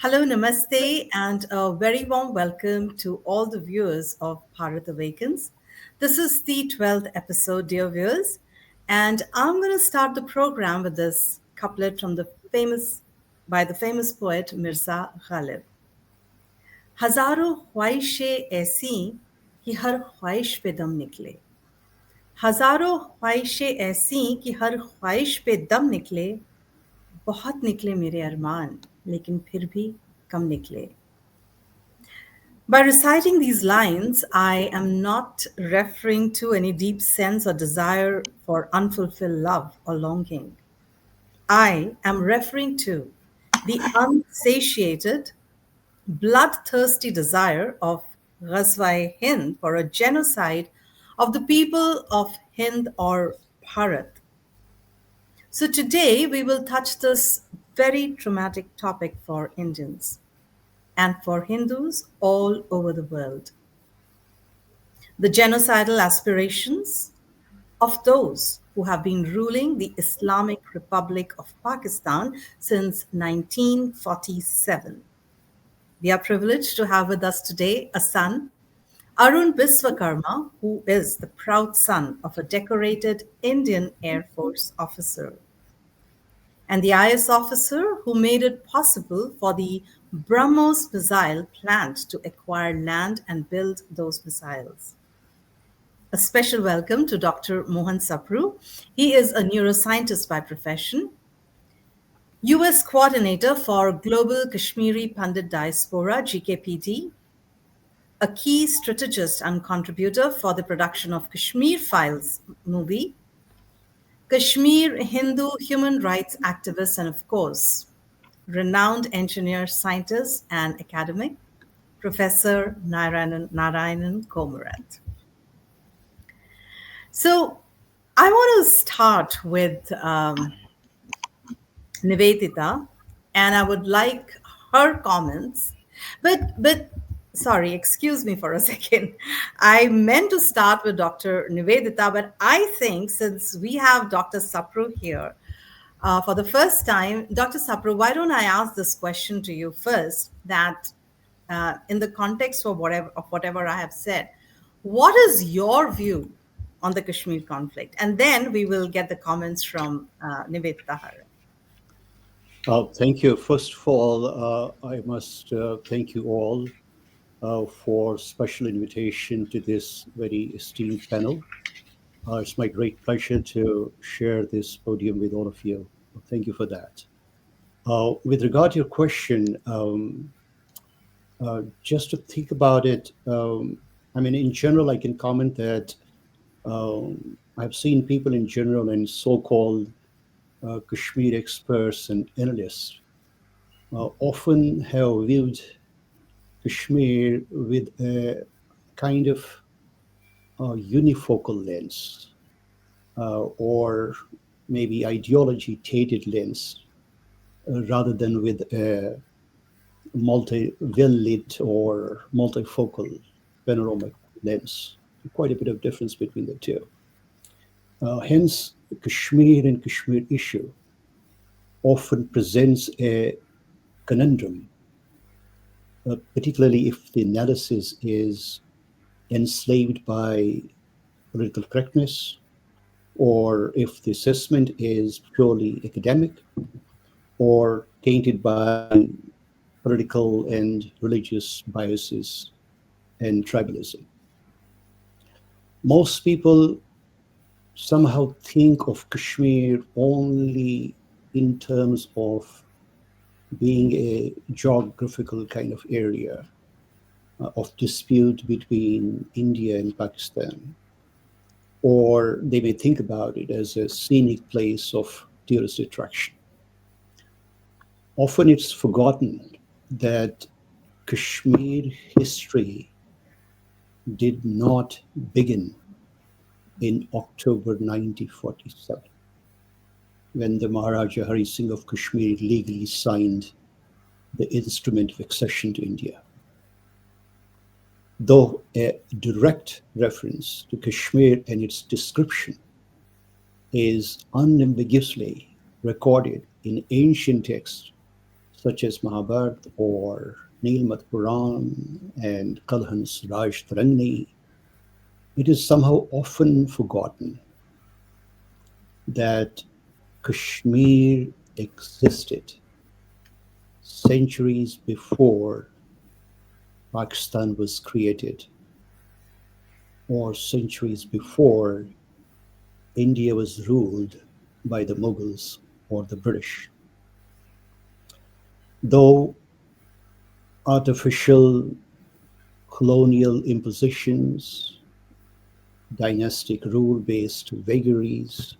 Hello, namaste, and a very warm welcome to all the viewers of Bharat Awakens. This is the 12th episode, dear viewers, and I'm going to start the program with this couplet from the famous poet Mirza Ghalib. हजारों ख्वाहिशें ऐसी कि हर ख्वाहिश पे दम निकले हजारों ख्वाहिशें ऐसी कि हर ख्वाहिश पे दम निकले बहुत निकले मेरे अरमान लेकिन फिर भी कम निकले. By reciting these lines, I am not referring to any deep sense or desire for unfulfilled love or longing. I am referring to the unsatiated, bloodthirsty desire of Ghazwa-e Hind for a genocide of the people of Hind or Bharat. So today we will touch this very traumatic topic for Indians and for Hindus all over the world. The genocidal aspirations of those who have been ruling the Islamic Republic of Pakistan since 1947. We are privileged to have with us today a son, Arun Visvakarma, who is the proud son of a decorated Indian Air Force officer, and the IS officer who made it possible for the BrahMos missile plant to acquire land and build those missiles. A special welcome to Dr. Mohan Sapru. He is a neuroscientist by profession, US coordinator for Global Kashmiri Pandit Diaspora, GKPD, a key strategist and contributor for the production of Kashmir Files movie, Kashmir Hindu human rights activist, and of course, renowned engineer, scientist, and academic, Professor Narayanan Komerath. So I want to start with Nivedita, and I would like her comments. But sorry, excuse me for a second. I meant to start with Dr. Nivedita, but I think since we have Dr. Sapru here for the first time, Dr. Sapru, why don't I ask this question to you first? That in the context of whatever I have said, what is your view on the Kashmir conflict? And then we will get the comments from Nivedita Haran. Thank you. First of all, I must thank you all for special invitation to this very esteemed panel. It's my great pleasure to share this podium with all of you. Thank you for that. With regard to your question, just to think about it, in general, I can comment that I've seen people in general and so-called Kashmir experts and analysts often have viewed Kashmir with a kind of unifocal lens or maybe ideology-tainted lens rather than with a well-lit or multifocal panoramic lens. Quite a bit of difference between the two. Hence, the Kashmir and Kashmir issue often presents a conundrum, particularly if the analysis is enslaved by political correctness, or if the assessment is purely academic, or tainted by political and religious biases and tribalism. Most people somehow think of Kashmir only in terms of being a geographical kind of area of dispute between India and Pakistan. Or they may think about it as a scenic place of tourist attraction. Often it's forgotten that Kashmir history did not begin in October 1947, when the Maharaja Hari Singh of Kashmir legally signed the instrument of accession to India. Though a direct reference to Kashmir and its description is unambiguously recorded in ancient texts such as Mahabharat or Nilmat Puran and Kalhan's Raj Tarangni, it is somehow often forgotten that Kashmir existed centuries before Pakistan was created, or centuries before India was ruled by the Mughals or the British. Though artificial colonial impositions, dynastic rule based vagaries,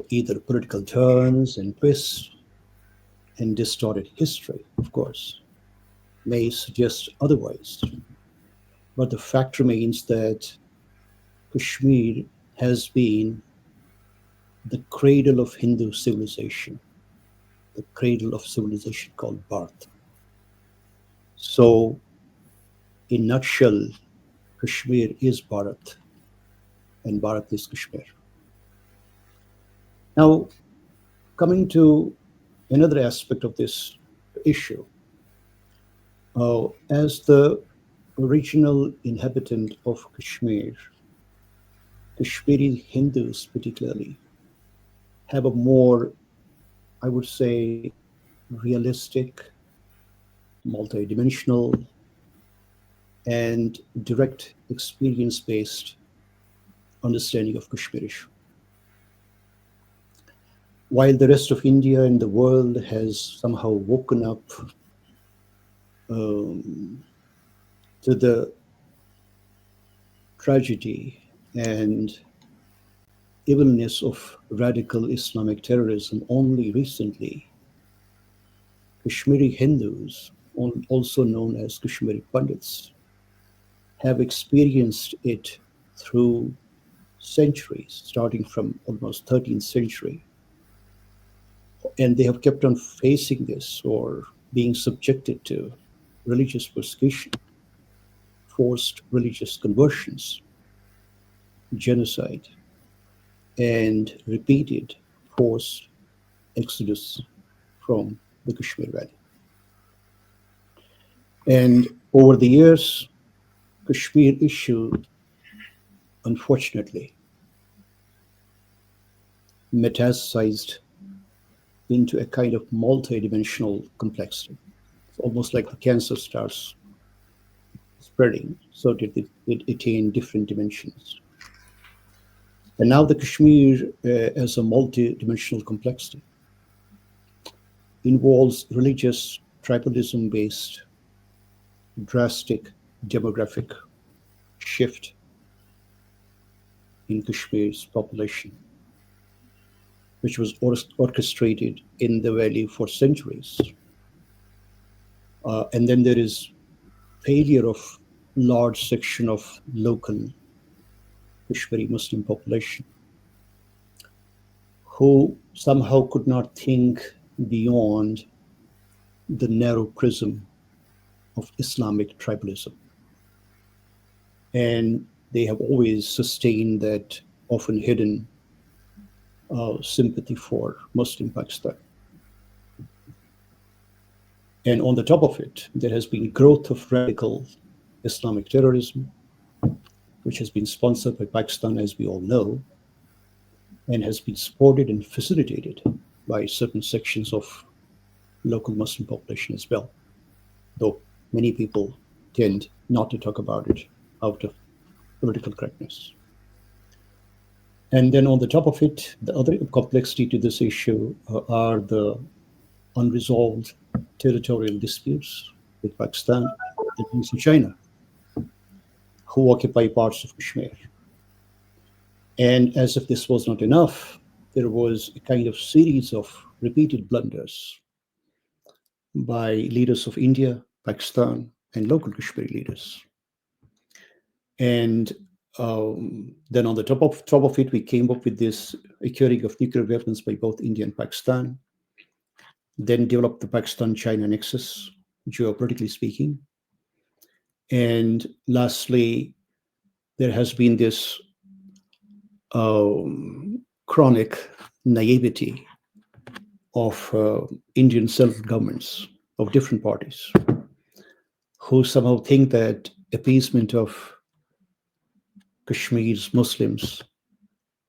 either political turns and twists, and distorted history, of course, may suggest otherwise. But the fact remains that Kashmir has been the cradle of Hindu civilization, the cradle of civilization called Bharat. So, in nutshell, Kashmir is Bharat and Bharat is Kashmir. Now, coming to another aspect of this issue, as the original inhabitant of Kashmir, Kashmiri Hindus particularly have a more, I would say, realistic, multidimensional, and direct experience based understanding of Kashmir issue. While the rest of India and the world has somehow woken up um, to the tragedy and evilness of radical Islamic terrorism only recently, Kashmiri Hindus, also known as Kashmiri Pandits, have experienced it through centuries, starting from almost 13th century. And they have kept on facing this or being subjected to religious persecution, forced religious conversions, genocide, and repeated forced exodus from the Kashmir Valley. And over the years, Kashmir issue, unfortunately, metastasized into a kind of multidimensional complexity. It's almost like the cancer starts spreading, so that it attained different dimensions. And now the Kashmir, as a multidimensional complexity, involves religious tribalism based drastic demographic shift in Kashmir's population, which was orchestrated in the valley for centuries. And then there is failure of large section of local Kashmiri Muslim population who somehow could not think beyond the narrow prism of Islamic tribalism. And they have always sustained that often hidden sympathy for Muslim Pakistan. And on the top of it, there has been growth of radical Islamic terrorism, which has been sponsored by Pakistan, as we all know, and has been supported and facilitated by certain sections of local Muslim population as well, though many people tend not to talk about it out of political correctness. And then on the top of it, the other complexity to this issue are the unresolved territorial disputes with Pakistan and also China, who occupy parts of Kashmir. And as if this was not enough, there was a kind of series of repeated blunders by leaders of India, Pakistan, and local Kashmiri leaders. And then on the top of it, we came up with this acquiring of nuclear weapons by both India and Pakistan. Then developed the Pakistan-China nexus, geopolitically speaking. And lastly, there has been this chronic naivety of Indian self-governments of different parties who somehow think that appeasement of Kashmir's Muslims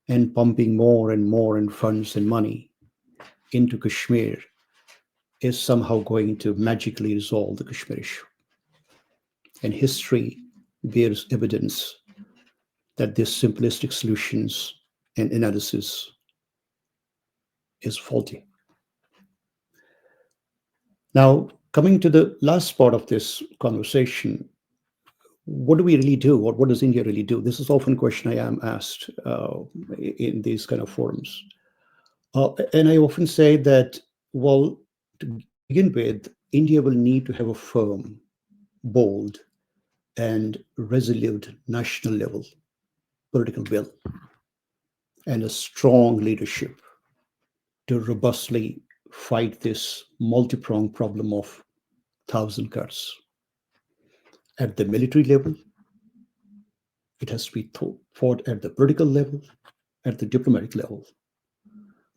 and pumping more and more in funds and money into Kashmir is somehow going to magically resolve the Kashmir issue. And history bears evidence that this simplistic solutions and analysis is faulty. Now, coming to the last part of this conversation, what do we really do, or what does India really do? This is often a question I am asked in these kind of forums. And I often say that, well, to begin with, India will need to have a firm, bold, and resolute national level political will and a strong leadership to robustly fight this multi-pronged problem of thousand cuts. At the military level, it has to be fought at the political level, at the diplomatic level,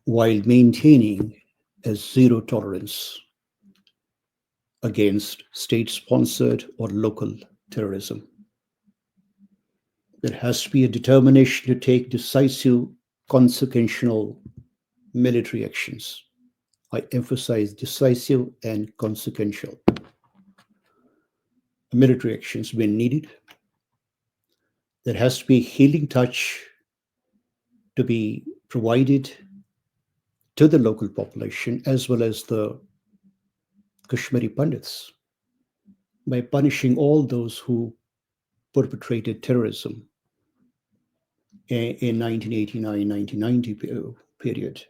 while maintaining a zero tolerance against state sponsored or local terrorism. There has to be a determination to take decisive, consequential military actions. I emphasize decisive and consequential military actions when needed. There has to be healing touch to be provided to the local population as well as the Kashmiri Pandits by punishing all those who perpetrated terrorism in 1989-1990 period,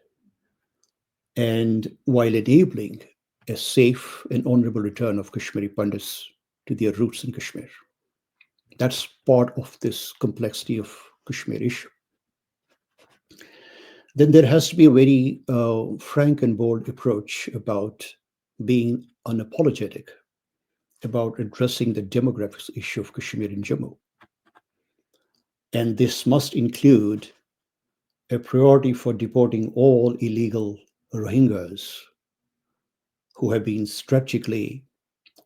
and while enabling a safe and honorable return of Kashmiri Pandits to their roots in Kashmir. That's part of this complexity of Kashmir issue. Then there has to be a very frank and bold approach about being unapologetic about addressing the demographics issue of Kashmir and Jammu. And this must include a priority for deporting all illegal Rohingyas who have been strategically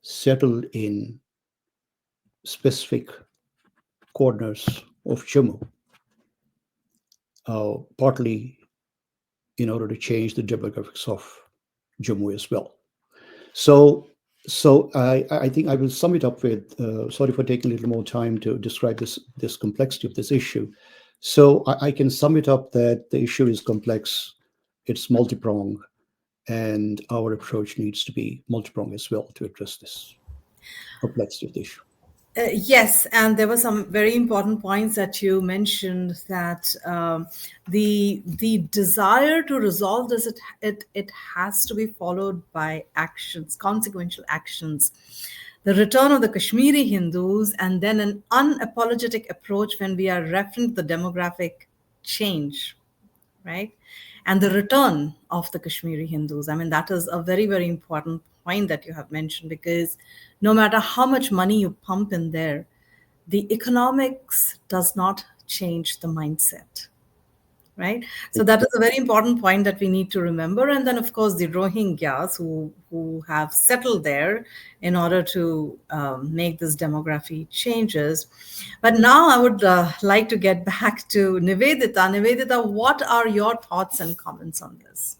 settled in specific corners of Jammu, partly in order to change the demographics of Jammu as well. So I think I will sum it up with, sorry for taking a little more time to describe this complexity of this issue. So I can sum it up that the issue is complex, it's multi-pronged, and our approach needs to be multi-pronged as well to address this complexity of the issue. Yes, and there were some very important points that you mentioned that the desire to resolve this, it has to be followed by actions, consequential actions. The return of the Kashmiri Hindus, and then an unapologetic approach when we are referring to the demographic change, right? And the return of the Kashmiri Hindus. I mean, that is a very, very important point that you have mentioned, because no matter how much money you pump in there, the economics does not change the mindset, right? So that is a very important point that we need to remember. And then, of course, the Rohingyas who have settled there in order to make this demography changes. But now I would like to get back to Nivedita. Nivedita, what are your thoughts and comments on this?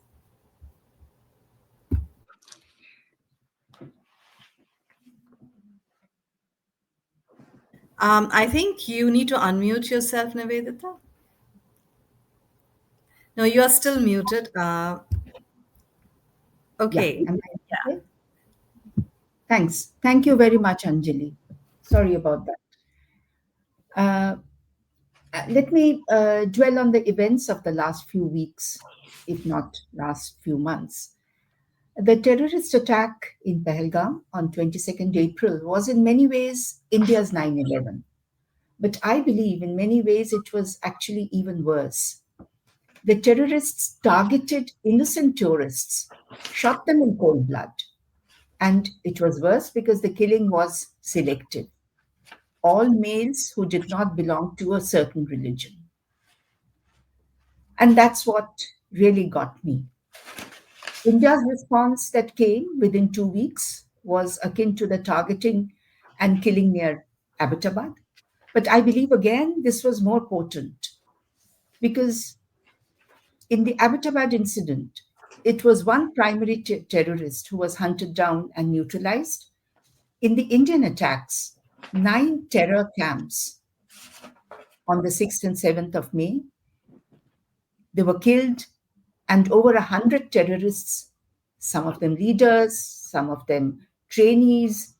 I think you need to unmute yourself, Nivedita. No, you are still muted. Yeah, Okay. am I okay? Thanks. Thank you very much, Anjali. Sorry about that. Uh, Let me dwell on the events of the last few weeks, if not last few months. The terrorist attack in Pahalgam on 22nd April was in many ways India's 9/11. But I believe in many ways it was actually even worse. The terrorists targeted innocent tourists, shot them in cold blood. And it was worse because the killing was selective. All males who did not belong to a certain religion. And that's what really got me. India's response that came within 2 weeks was akin to the targeting and killing near Abbottabad. But I believe again this was more potent because in the Abbottabad incident, it was one primary terrorist who was hunted down and neutralized. In the Indian attacks, 9 terror camps on the 6th and 7th of May, they were killed, and over 100 terrorists, some of them leaders, some of them trainees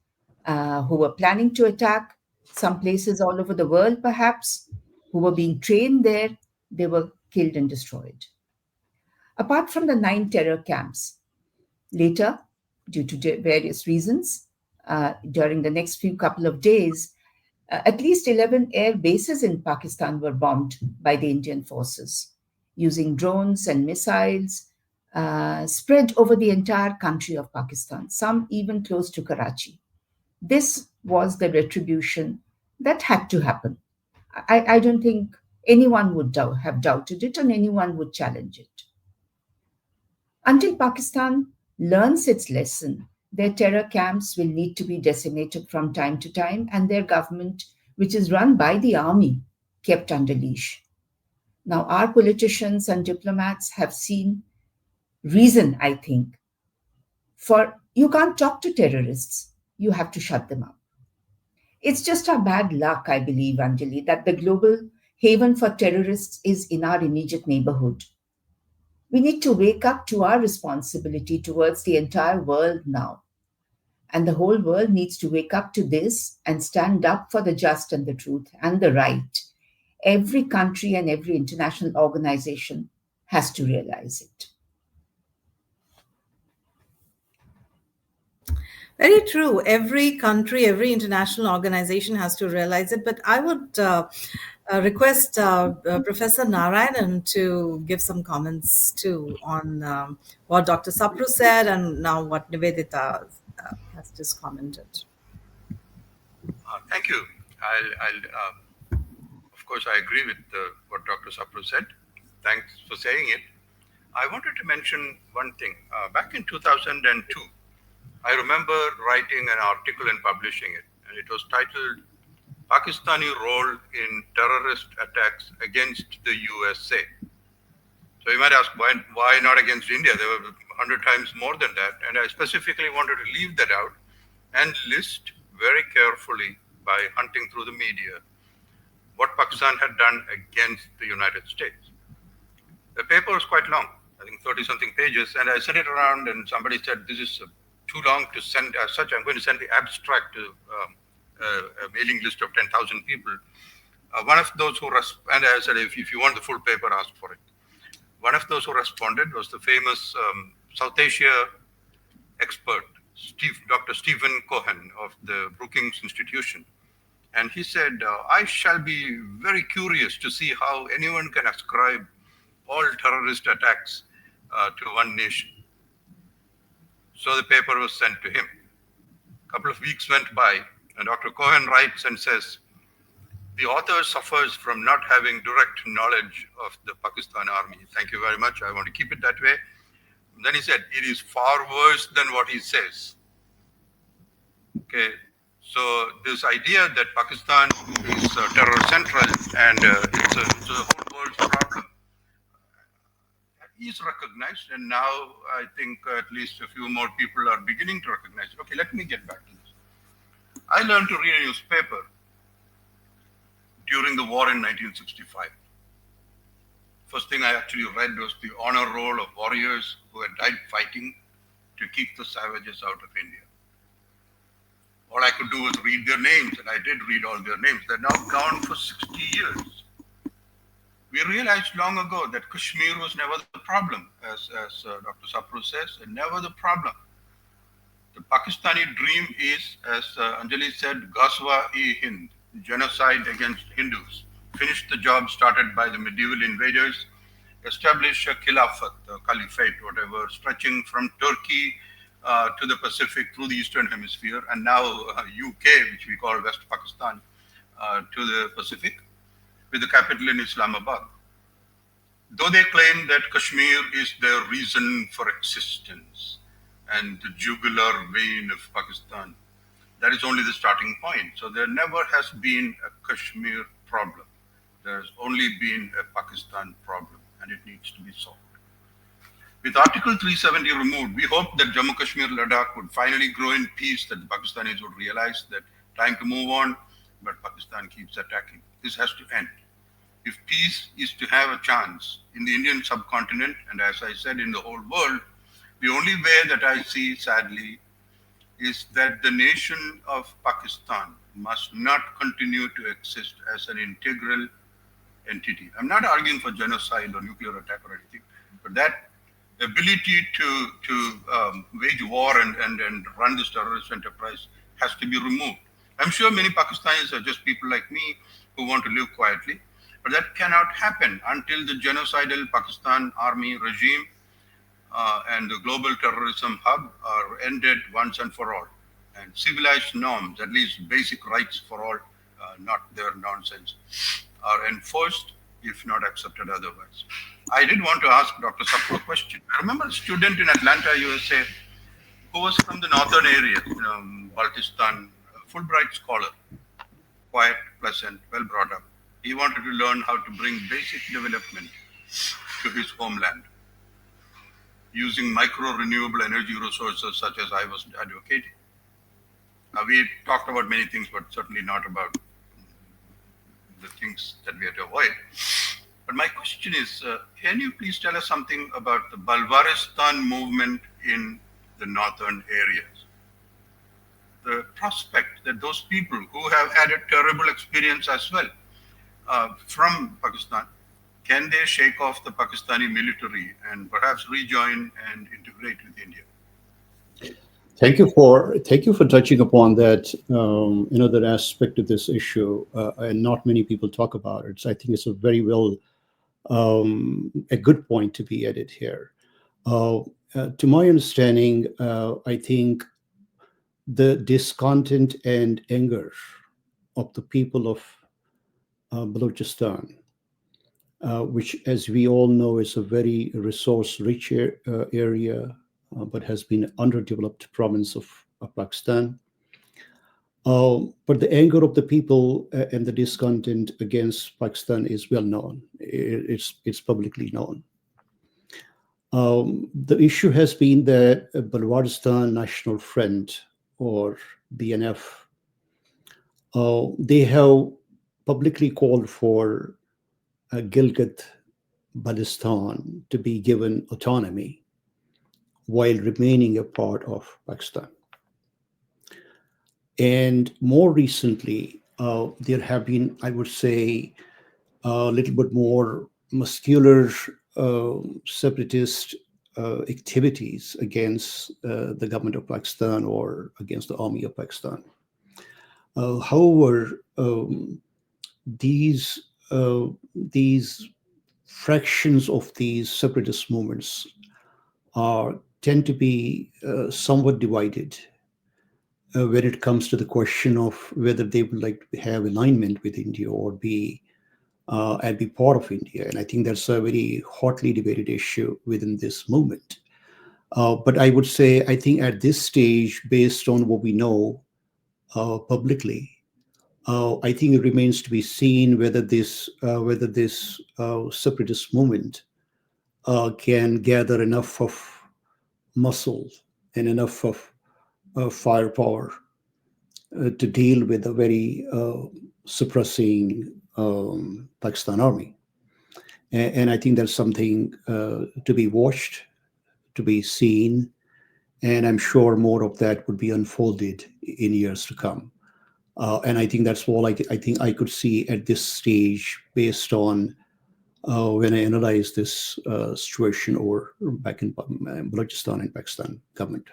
who were planning to attack some places all over the world, perhaps, who were being trained there, they were killed and destroyed. Apart from the 9 terror camps, later, due to various reasons, during the next few couple of days, at least 11 air bases in Pakistan were bombed by the Indian forces using drones and missiles spread over the entire country of Pakistan, some even close to Karachi. This was the retribution that had to happen. I don't think anyone would have doubted it and anyone would challenge it. Until Pakistan learns its lesson, their terror camps will need to be decimated from time to time, and their government, which is run by the army, kept under leash. Now, our politicians and diplomats have seen reason, I think, for you can't talk to terrorists, you have to shut them up. It's just our bad luck, I believe, Anjali, that the global haven for terrorists is in our immediate neighborhood. We need to wake up to our responsibility towards the entire world now. And the whole world needs to wake up to this and stand up for the just and the truth and the right. Every country and every international organization has to realize it. Very true. Every country, every international organization has to realize it. But I would request Professor Narayanan to give some comments too on what Dr. Sapru said and now what Nivedita has just commented. Thank you. Of course, I agree with what Dr. Sapru said. Thanks for saying it. I wanted to mention one thing. Back in 2002, I remember writing an article and publishing it, and it was titled Pakistani Role in Terrorist Attacks Against the USA. So you might ask, why not against India? There were 100 times more than that. And I specifically wanted to leave that out and list very carefully by hunting through the media what Pakistan had done against the United States. The paper was quite long, I think 30-something pages, and I sent it around and somebody said, this is too long to send as such. I'm going to send the abstract to a mailing list of 10,000 people. One of those who and I said, if you want the full paper, ask for it. One of those who responded was the famous South Asia expert, Dr. Stephen Cohen of the Brookings Institution. And he said, I shall be very curious to see how anyone can ascribe all terrorist attacks to one nation. So the paper was sent to him. A couple of weeks went by, and Dr. Cohen writes and says, the author suffers from not having direct knowledge of the Pakistan army. Thank you very much. I want to keep it that way. And then he said, it is far worse than what he says. Okay, so this idea that Pakistan is terror central and it's the whole world's problem is recognized, and now I think at least a few more people are beginning to recognize it. Okay, let me get back to this. I learned to read a newspaper during the war in 1965. First thing I actually read was the honor roll of warriors who had died fighting to keep the savages out of India. All I could do was read their names, and I did read all their names. They're now gone for 60 years. We realized long ago that Kashmir was never the problem, as Dr. Sapru says, and never the problem. The Pakistani dream is, as Anjali said, Ghazwa-e-Hind, genocide against Hindus. Finish the job started by the medieval invaders, establish a khilafat, a caliphate, whatever, stretching from Turkey to the Pacific through the Eastern Hemisphere, and now UK, which we call West Pakistan, to the Pacific, with the capital in Islamabad. Though they claim that Kashmir is their reason for existence and the jugular vein of Pakistan, that is only the starting point. So there never has been a Kashmir problem. There has only been a Pakistan problem, and it needs to be solved. With Article 370 removed, we hope that Jammu Kashmir Ladakh would finally grow in peace, that the Pakistanis would realize that time to move on, but Pakistan keeps attacking. This has to end. If peace is to have a chance in the Indian subcontinent, and as I said, in the whole world, the only way that I see, sadly, is that the nation of Pakistan must not continue to exist as an integral entity. I'm not arguing for genocide or nuclear attack or anything, but that ability to wage war and run this terrorist enterprise has to be removed. I'm sure many Pakistanis are just people like me who want to live quietly, but that cannot happen until the genocidal Pakistan army regime and the global terrorism hub are ended once and for all. And civilized norms, at least basic rights for all, not their nonsense, are enforced, if not accepted otherwise. I did want to ask Dr. Sapru a question. I remember a student in Atlanta, USA, who was from the northern area, Baltistan, a Fulbright scholar, quiet, pleasant, well brought up. He wanted to learn how to bring basic development to his homeland using micro renewable energy resources such as I was advocating. We talked about many things, but certainly not about the things that we have to avoid. But my question is, can you please tell us something about the Balwaristan movement in the northern areas? The prospect that those people who have had a terrible experience as well from Pakistan, can they shake off the Pakistani military and perhaps rejoin and integrate with India? Thank you for touching upon that that aspect of this issue, and not many people talk about it. So I think it's a very well a good point to be added here. To my understanding, I think the discontent and anger of the people of Balochistan, which, as we all know, is a very resource-rich area, but has been an underdeveloped province of Pakistan. But the anger of the people and the discontent against Pakistan is well known. It's publicly known. The issue has been that Balwaristan National Front, or BNF, they have publicly called for Gilgit Baltistan to be given autonomy while remaining a part of Pakistan. And more recently, there have been, I would say, a little bit more muscular separatist activities against the government of Pakistan or against the army of Pakistan. However, these fractions of these separatist movements tend to be somewhat divided when it comes to the question of whether they would like to have alignment with India or be part of India. And I think that's a very hotly debated issue within this movement. But I would say, I think at this stage, based on what we know publicly, I think it remains to be seen whether this separatist movement can gather enough of muscle and enough of firepower to deal with a very suppressing Pakistan army. And I think that's something to be watched, to be seen, and I'm sure more of that would be unfolded in years to come. And I think that's all I think I could see at this stage, based on when I analyze this situation or back in Balochistan and Pakistan government.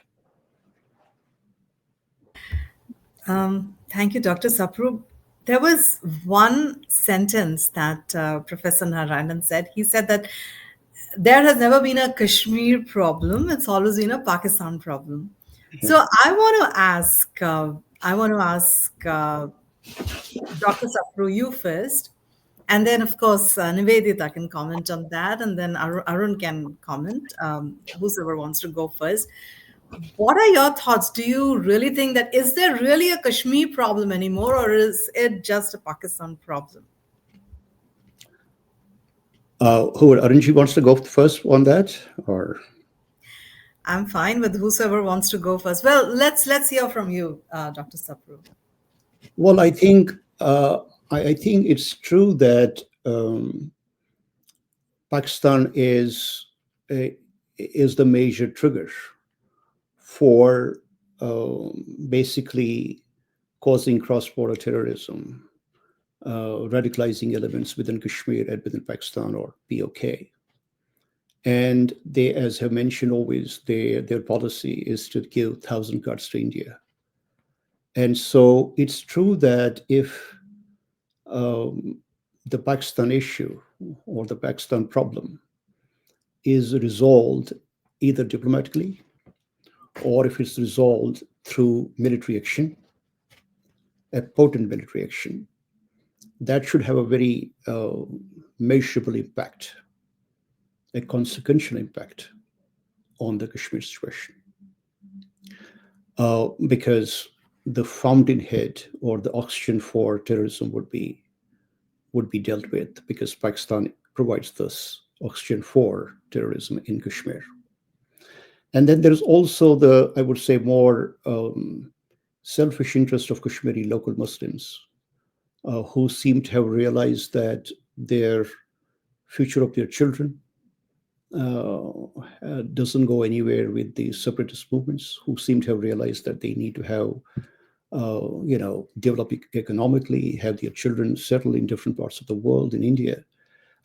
Thank you, Dr. Sapru. There was one sentence that Professor Narayanan said. He said that there has never been a Kashmir problem. It's always been a Pakistan problem. Yeah. So I want to ask Dr. Sapru, you first. And then, of course, Nivedita can comment on that, and then Arun can comment, whosoever wants to go first. What are your thoughts? Do you really think that is there really a Kashmir problem anymore, or is it just a Pakistan problem? Who Arunji wants to go first on that, or I'm fine with whosoever wants to go first. Well, let's hear from you, Dr. Sapru. well, I think it's true that Pakistan is the major trigger for basically causing cross-border terrorism, radicalizing elements within Kashmir and within Pakistan or POK. And they, as have mentioned, always their policy is to give 1,000 guards to India. And so it's true that if the Pakistan issue or the Pakistan problem is resolved either diplomatically or if it's resolved through military action, a potent military action, that should have a very measurable impact, a consequential impact on the Kashmir situation. Because the fountainhead or the oxygen for terrorism would be dealt with, because Pakistan provides this oxygen for terrorism in Kashmir. And then there's also the, I would say, more selfish interest of Kashmiri local Muslims who seem to have realized that their future of their children doesn't go anywhere with the separatist movements, who seem to have realized that they need to have, develop economically, have their children settle in different parts of the world, in India.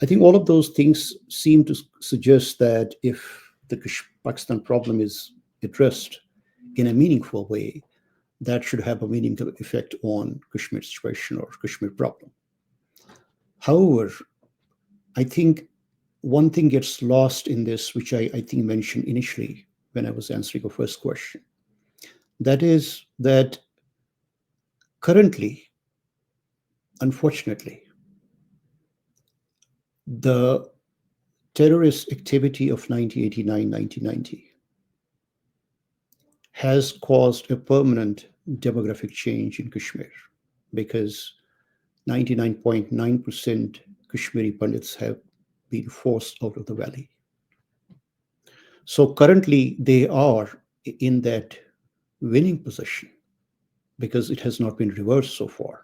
I think all of those things seem to suggest that if the Pakistan problem is addressed in a meaningful way, that should have a meaningful effect on Kashmir situation or Kashmir problem. However, I think one thing gets lost in this, which I think mentioned initially when I was answering the first question. That is that currently, unfortunately, the terrorist activity of 1989, 1990 has caused a permanent demographic change in Kashmir, because 99.9% Kashmiri Pandits have been forced out of the valley. So currently they are in that winning position because it has not been reversed so far.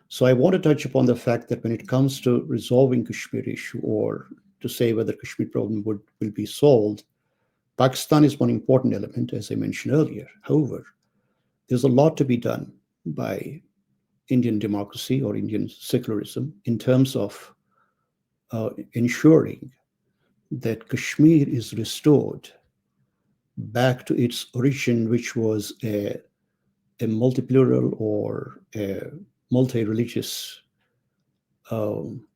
So I want to touch upon the fact that when it comes to resolving Kashmir issue, or to say whether Kashmir problem will be solved, Pakistan is one important element, as I mentioned earlier. However, there's a lot to be done by Indian democracy or Indian secularism in terms of ensuring that Kashmir is restored back to its origin, which was a multi-plural or a multi-religious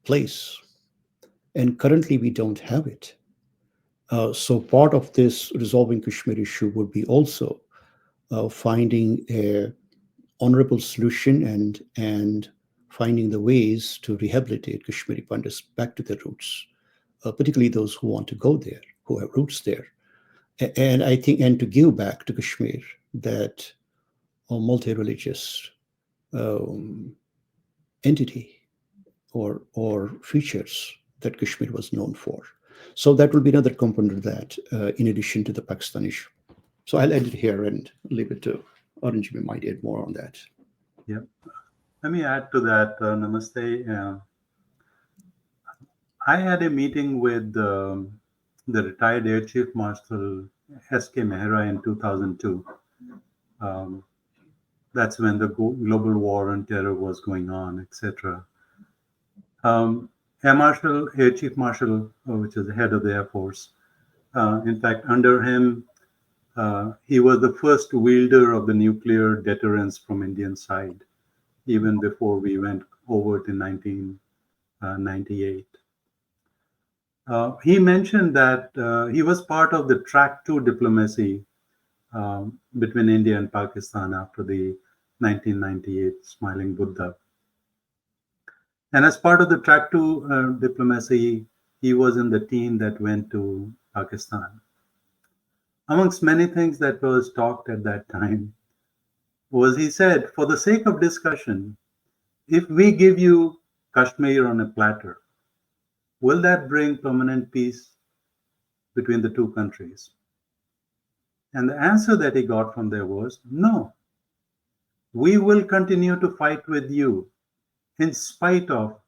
place. And currently we don't have it. So part of this resolving Kashmir issue would be also finding a honorable solution and finding the ways to rehabilitate Kashmiri Pandits back to their roots, particularly those who want to go there, who have roots there. And I think, and to give back to Kashmir that multi-religious entity or features that Kashmir was known for. So that will be another component of that, in addition to the Pakistan issue. So I'll end it here and leave it to Arun. We might add more on that. Yeah. Let me add to that. Namaste. I had a meeting with the retired Air Chief Marshal S.K. Mehra in 2002. That's when the global war on terror was going on, etc. Air Chief Marshal, which is the head of the Air Force, in fact, under him, he was the first wielder of the nuclear deterrence from Indian side, even before we went over to 1998. He mentioned that he was part of the track 2 diplomacy between India and Pakistan after the 1998 Smiling Buddha. And as part of the track to diplomacy, he was in the team that went to Pakistan. Amongst many things that was talked at that time was he said, for the sake of discussion, if we give you Kashmir on a platter, will that bring permanent peace between the two countries? And the answer that he got from there was no. We will continue to fight with you in spite of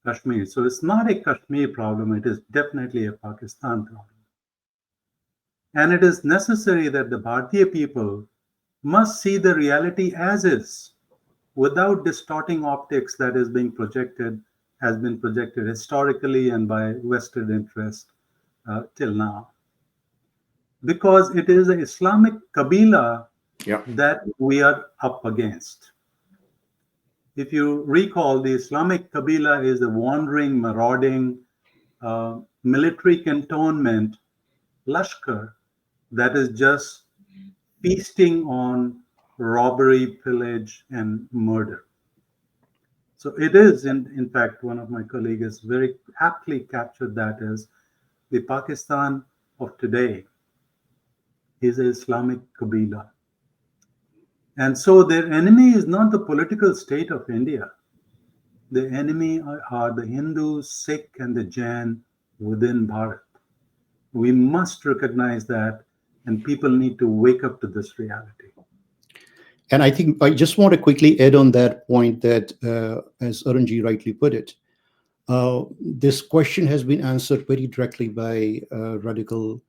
Kashmir. So it's not a Kashmir problem, it is definitely a Pakistan problem. And it is necessary that the Bharatiya people must see the reality as is, without distorting optics that is being projected, has been projected historically and by vested interest till now. Because it is the Islamic Kabila that we are up against. If you recall, the Islamic Kabila is a wandering, marauding military cantonment, Lashkar, that is just feasting on robbery, pillage, and murder. So it is, in fact, one of my colleagues very aptly captured that as the Pakistan of today is an Islamic Kabila. And so their enemy is not the political state of India. The enemy are the Hindus, Sikh, and the Jain within Bharat. We must recognize that, and people need to wake up to this reality. And I think I just want to quickly add on that point that, as Arunji rightly put it, this question has been answered very directly by radical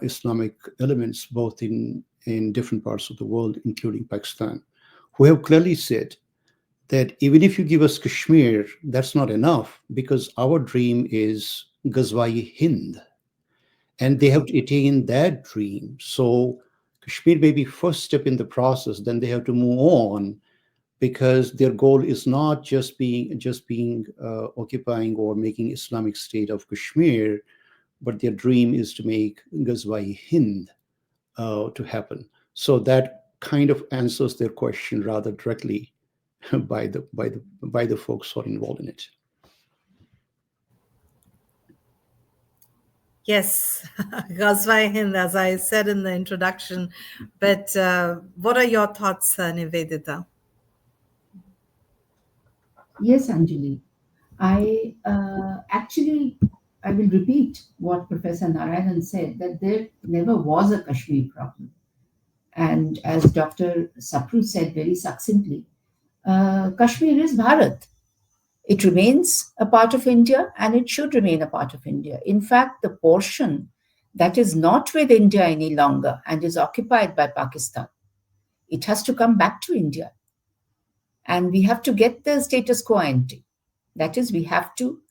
Islamic elements, both in different parts of the world, including Pakistan, who have clearly said that even if you give us Kashmir, that's not enough, because our dream is Ghazwa-i Hind, and they have to attain that dream. So Kashmir may be first step in the process, then they have to move on, because their goal is not just being occupying or making Islamic State of Kashmir, but their dream is to make Ghazwa-i Hind to happen. So that kind of answers their question rather directly by the folks who are involved in it. Yes, Ghazwa Hind, as I said in the introduction. But what are your thoughts, Nivedita? Yes, Anjali. I I will repeat what Professor Narayanan said, that there never was a Kashmir problem. And as Dr. Sapru said very succinctly, Kashmir is Bharat. It remains a part of India and it should remain a part of India. In fact, the portion that is not with India any longer and is occupied by Pakistan, it has to come back to India. And we have to get the status quo ante. That is, we have to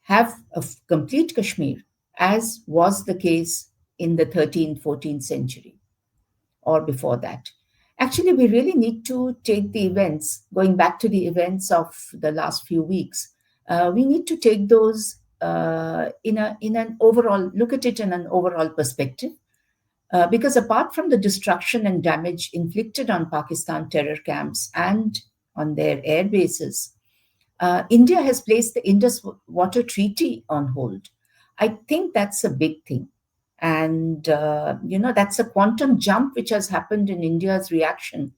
have a complete Kashmir, as was the case in the 13th, 14th century or before that. Actually, we really need to take the events, going back to the events of the last few weeks, we need to take those in an overall, look at it in an overall perspective. Because apart from the destruction and damage inflicted on Pakistan terror camps and on their air bases, India has placed the Indus Water Treaty on hold. I think that's a big thing. And, that's a quantum jump which has happened in India's reaction,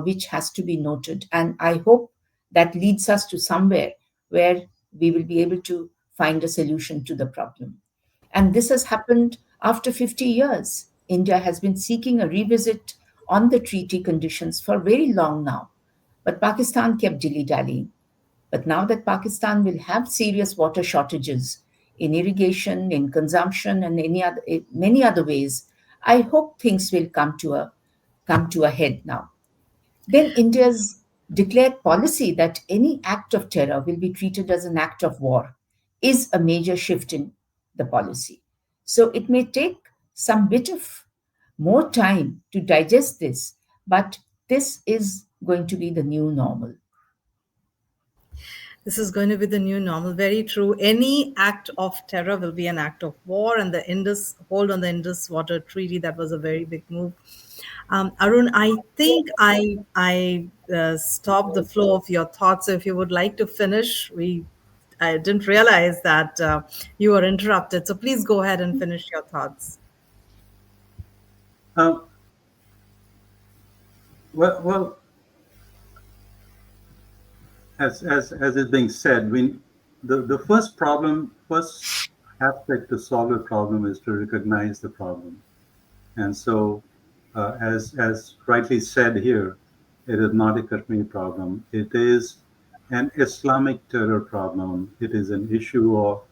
which has to be noted. And I hope that leads us to somewhere where we will be able to find a solution to the problem. And this has happened after 50 years. India has been seeking a revisit on the treaty conditions for very long now. But Pakistan kept dilly-dallying. But now that Pakistan will have serious water shortages in irrigation, in consumption, and in many other ways, I hope things will come to a head now. Then India's declared policy that any act of terror will be treated as an act of war is a major shift in the policy. So it may take some bit of more time to digest this, but this is going to be the new normal. This is going to be the new normal. Very true. Any act of terror will be an act of war, and the Indus hold on the Indus Water Treaty, that was a very big move. Arun, I think I stopped the flow of your thoughts. So if you would like to finish, I didn't realize that you were interrupted. So please go ahead and finish your thoughts. Um, well, as is being said, the first aspect to solve a problem is to recognize the problem. And so, as rightly said here, it is not a Kashmir problem. It is an Islamic terror problem. It is an issue of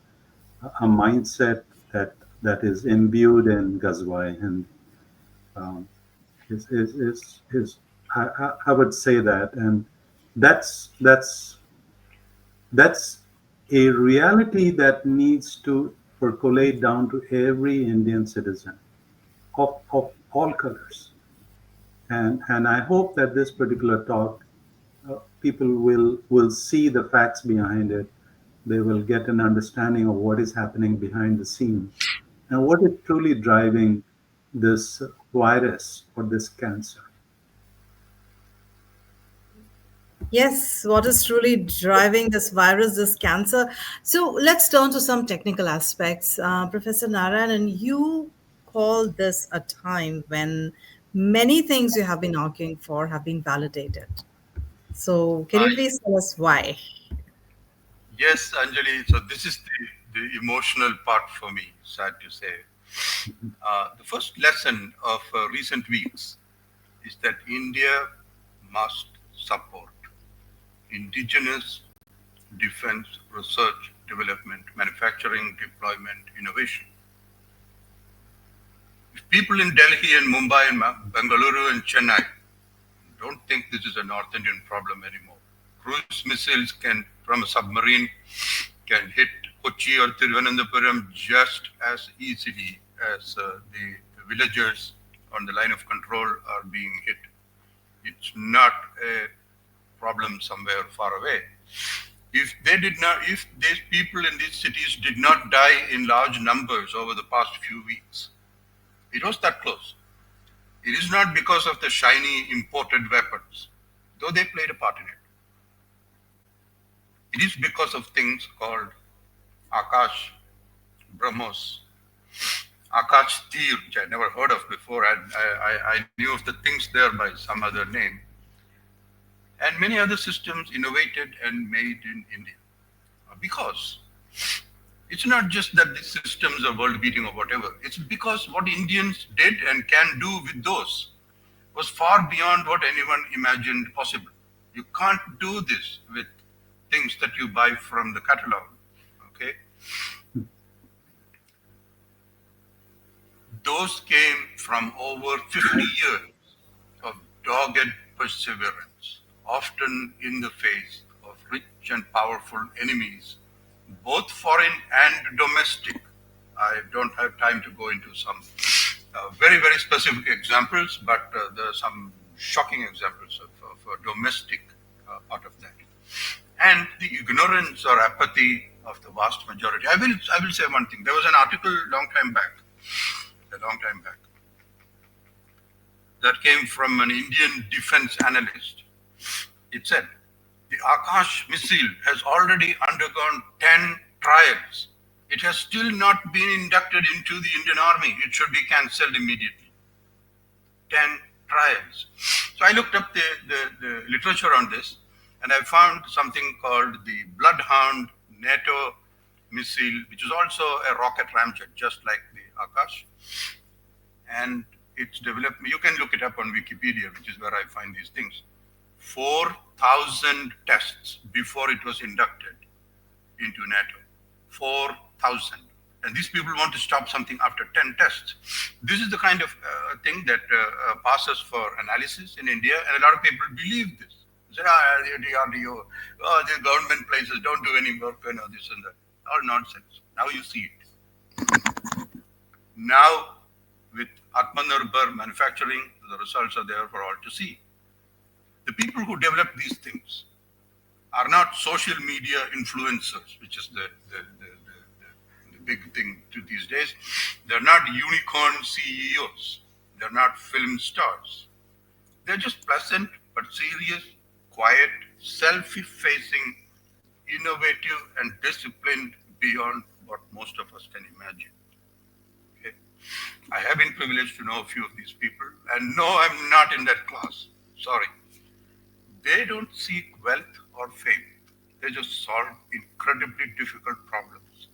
a mindset that is imbued in Ghazwai, and um, is I would say that, and that's that's that's a reality that needs to percolate down to every Indian citizen of all colors. And I hope that this particular talk, people will see the facts behind it. They will get an understanding of what is happening behind the scene and what is truly driving this virus or this cancer. Yes, what is truly driving this virus, this cancer? So let's turn to some technical aspects. Professor Narayanan, you call this a time when many things you have been arguing for have been validated. So can you I please tell us why? Yes, Anjali. So this is the emotional part for me, sad to say. The first lesson of recent weeks is that India must support indigenous defense, research, development, manufacturing, deployment, innovation. If people in Delhi and Mumbai and Bengaluru and Chennai don't think this is a North Indian problem anymore, cruise missiles can, from a submarine, can hit Kochi or Thiruvananthapuram just as easily as the villagers on the line of control are being hit. It's not a problem somewhere far away. If these people in these cities did not die in large numbers over the past few weeks, it was that close. It is not because of the shiny imported weapons, though they played a part in it. It is because of things called Akash, BrahMos, Akash Tir, which I never heard of before. I knew of the things there by some other name, and many other systems innovated and made in India. Because it's not just that the systems are world beating or whatever, it's because what Indians did and can do with those was far beyond what anyone imagined possible. You can't do this with things that you buy from the catalog. Okay? Those came from over 50 years of dogged perseverance, often in the face of rich and powerful enemies, both foreign and domestic. I don't have time to go into some very, very specific examples, but there are some shocking examples of a domestic part of that. And the ignorance or apathy of the vast majority. I will say one thing. There was an article a long time back, that came from an Indian defense analyst. It said, the Akash missile has already undergone 10 trials. It has still not been inducted into the Indian Army. It should be cancelled immediately. 10 trials. So I looked up the literature on this, and I found something called the Bloodhound NATO missile, which is also a rocket ramjet, just like the Akash. And it's developed, you can look it up on Wikipedia, which is where I find these things. 4,000 tests before it was inducted into NATO. 4,000. And these people want to stop something after 10 tests. This is the kind of thing that passes for analysis in India, and a lot of people believe this. They say, the DRDO, the government places don't do any work, this and that. All nonsense. Now you see it. Now, with Atmanirbhar manufacturing, the results are there for all to see. The people who develop these things are not social media influencers, which is the big thing to these days. They're not unicorn CEOs. They're not film stars. They're just pleasant but serious, quiet, self-effacing, innovative, and disciplined beyond what most of us can imagine. Okay? I have been privileged to know a few of these people, and no, I'm not in that class. Sorry. They don't seek wealth or fame. They just solve incredibly difficult problems,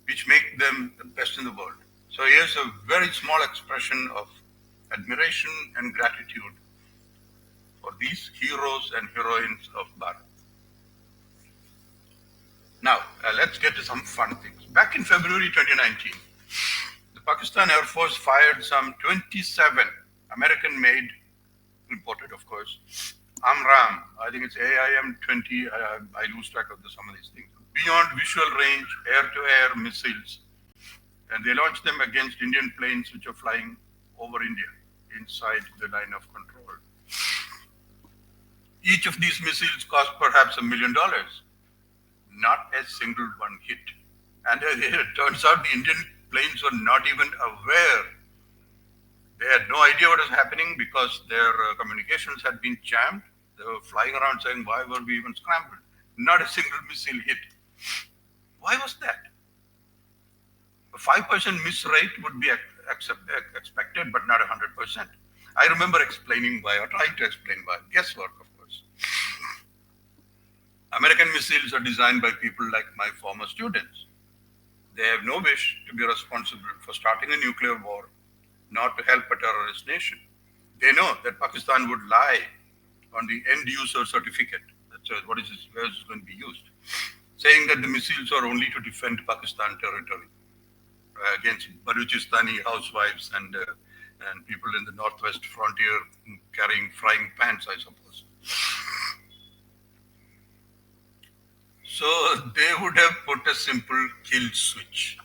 which make them the best in the world. So here's a very small expression of admiration and gratitude for these heroes and heroines of Bharat. Now, let's get to some fun things. Back in February 2019, the Pakistan Air Force fired some 27 American-made, imported of course, AMRAAM, I think it's AIM-20, I lose track of some of these things, beyond visual range, air-to-air missiles. And they launched them against Indian planes which are flying over India, inside the line of control. Each of these missiles cost perhaps $1 million. Not a single one hit. And it turns out the Indian planes were not even aware. They had no idea what was happening because their communications had been jammed. They were flying around saying, why were we even scrambled? Not a single missile hit. Why was that? A 5% miss rate would be expected, but not 100%. I remember explaining why, or trying to explain why. Guesswork, of course. American missiles are designed by people like my former students. They have no wish to be responsible for starting a nuclear war, nor to help a terrorist nation. They know that Pakistan would lie on the end user certificate, that's where it's going to be used, saying that the missiles are only to defend Pakistan territory against Baluchistani housewives and people in the northwest frontier carrying frying pans, I suppose. So they would have put a simple kill switch.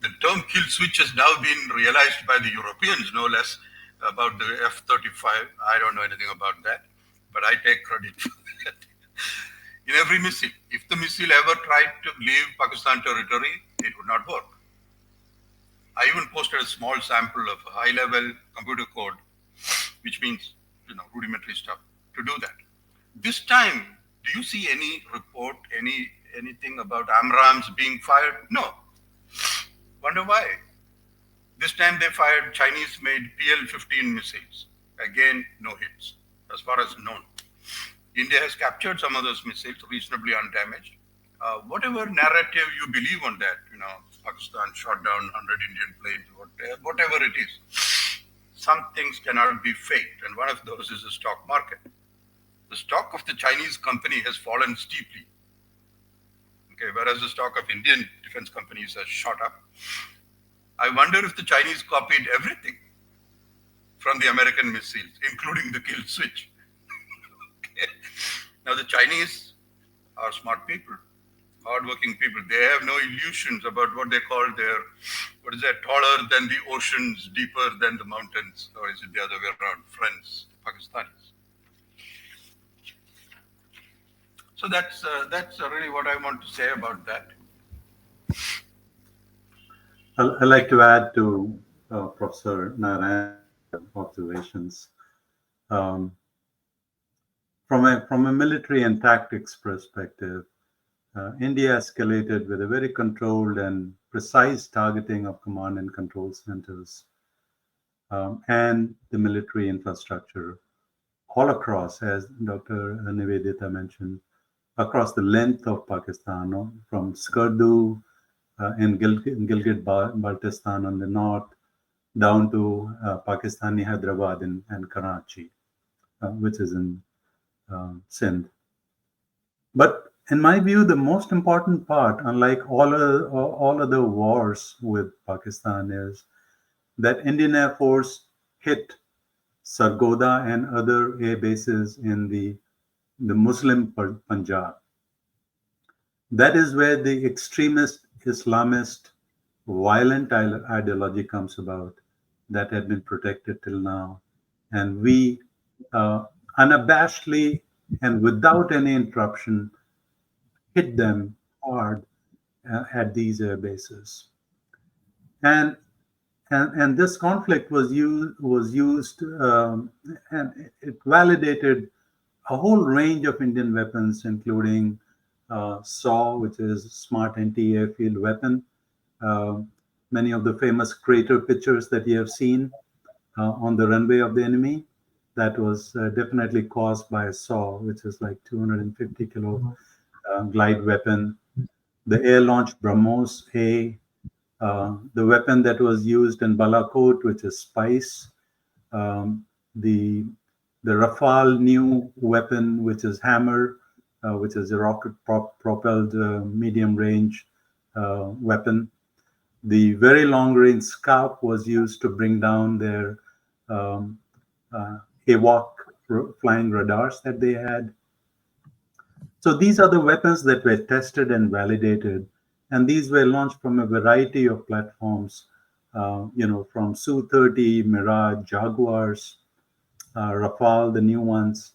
The term kill switch has now been realized by the Europeans, no less, about the F-35. I don't know anything about that, but I take credit for that. In every missile, if the missile ever tried to leave Pakistan territory, it would not work. I even posted a small sample of high-level computer code, which means, rudimentary stuff, to do that. This time, do you see any report, anything about AMRAAMs being fired? No. Wonder why? This time they fired Chinese-made PL-15 missiles. Again, no hits, as far as known. India has captured some of those missiles reasonably undamaged. Whatever narrative you believe on that, Pakistan shot down 100 Indian planes, whatever it is, some things cannot be faked, and one of those is the stock market. The stock of the Chinese company has fallen steeply, okay, whereas the stock of Indian defense companies has shot up. I wonder if the Chinese copied everything from the American missiles, including the kill switch. Okay. Now, the Chinese are smart people, hardworking people. They have no illusions about what they call taller than the oceans, deeper than the mountains, or is it the other way around, friends, the Pakistanis. So that's really what I want to say about that. I'd like to add to Professor Narayan's observations. From a military and tactics perspective, India escalated with a very controlled and precise targeting of command and control centers and the military infrastructure all across, as Dr. Nivedita mentioned, across the length of Pakistan, from Skardu in Gilgit-Baltistan on the north, down to Pakistani Hyderabad and Karachi, which is in Sindh. But in my view, the most important part, unlike all other wars with Pakistan, is that Indian Air Force hit Sargodha and other air bases in the Muslim Punjab. That is where the extremist Islamist violent ideology comes about, that had been protected till now. And we unabashedly and without any interruption hit them hard at these air bases. And and this conflict was used and it validated a whole range of Indian weapons, including SAW, which is Smart Anti-Airfield Weapon. Uh, Many of the famous crater pictures that you have seen on the runway of the enemy, that was definitely caused by a SAW, which is like 250 kilo glide weapon. The air-launched BrahMos A, the weapon that was used in Balakot, which is Spice, um, the the Rafale new weapon, which is Hammer, which is a rocket-propelled medium-range weapon. The very long-range Scarp was used to bring down their um, AWAK flying radars that they had. So these are the weapons that were tested and validated, and these were launched from a variety of platforms, from Su-30, Mirage, Jaguars, Rafale, the new ones,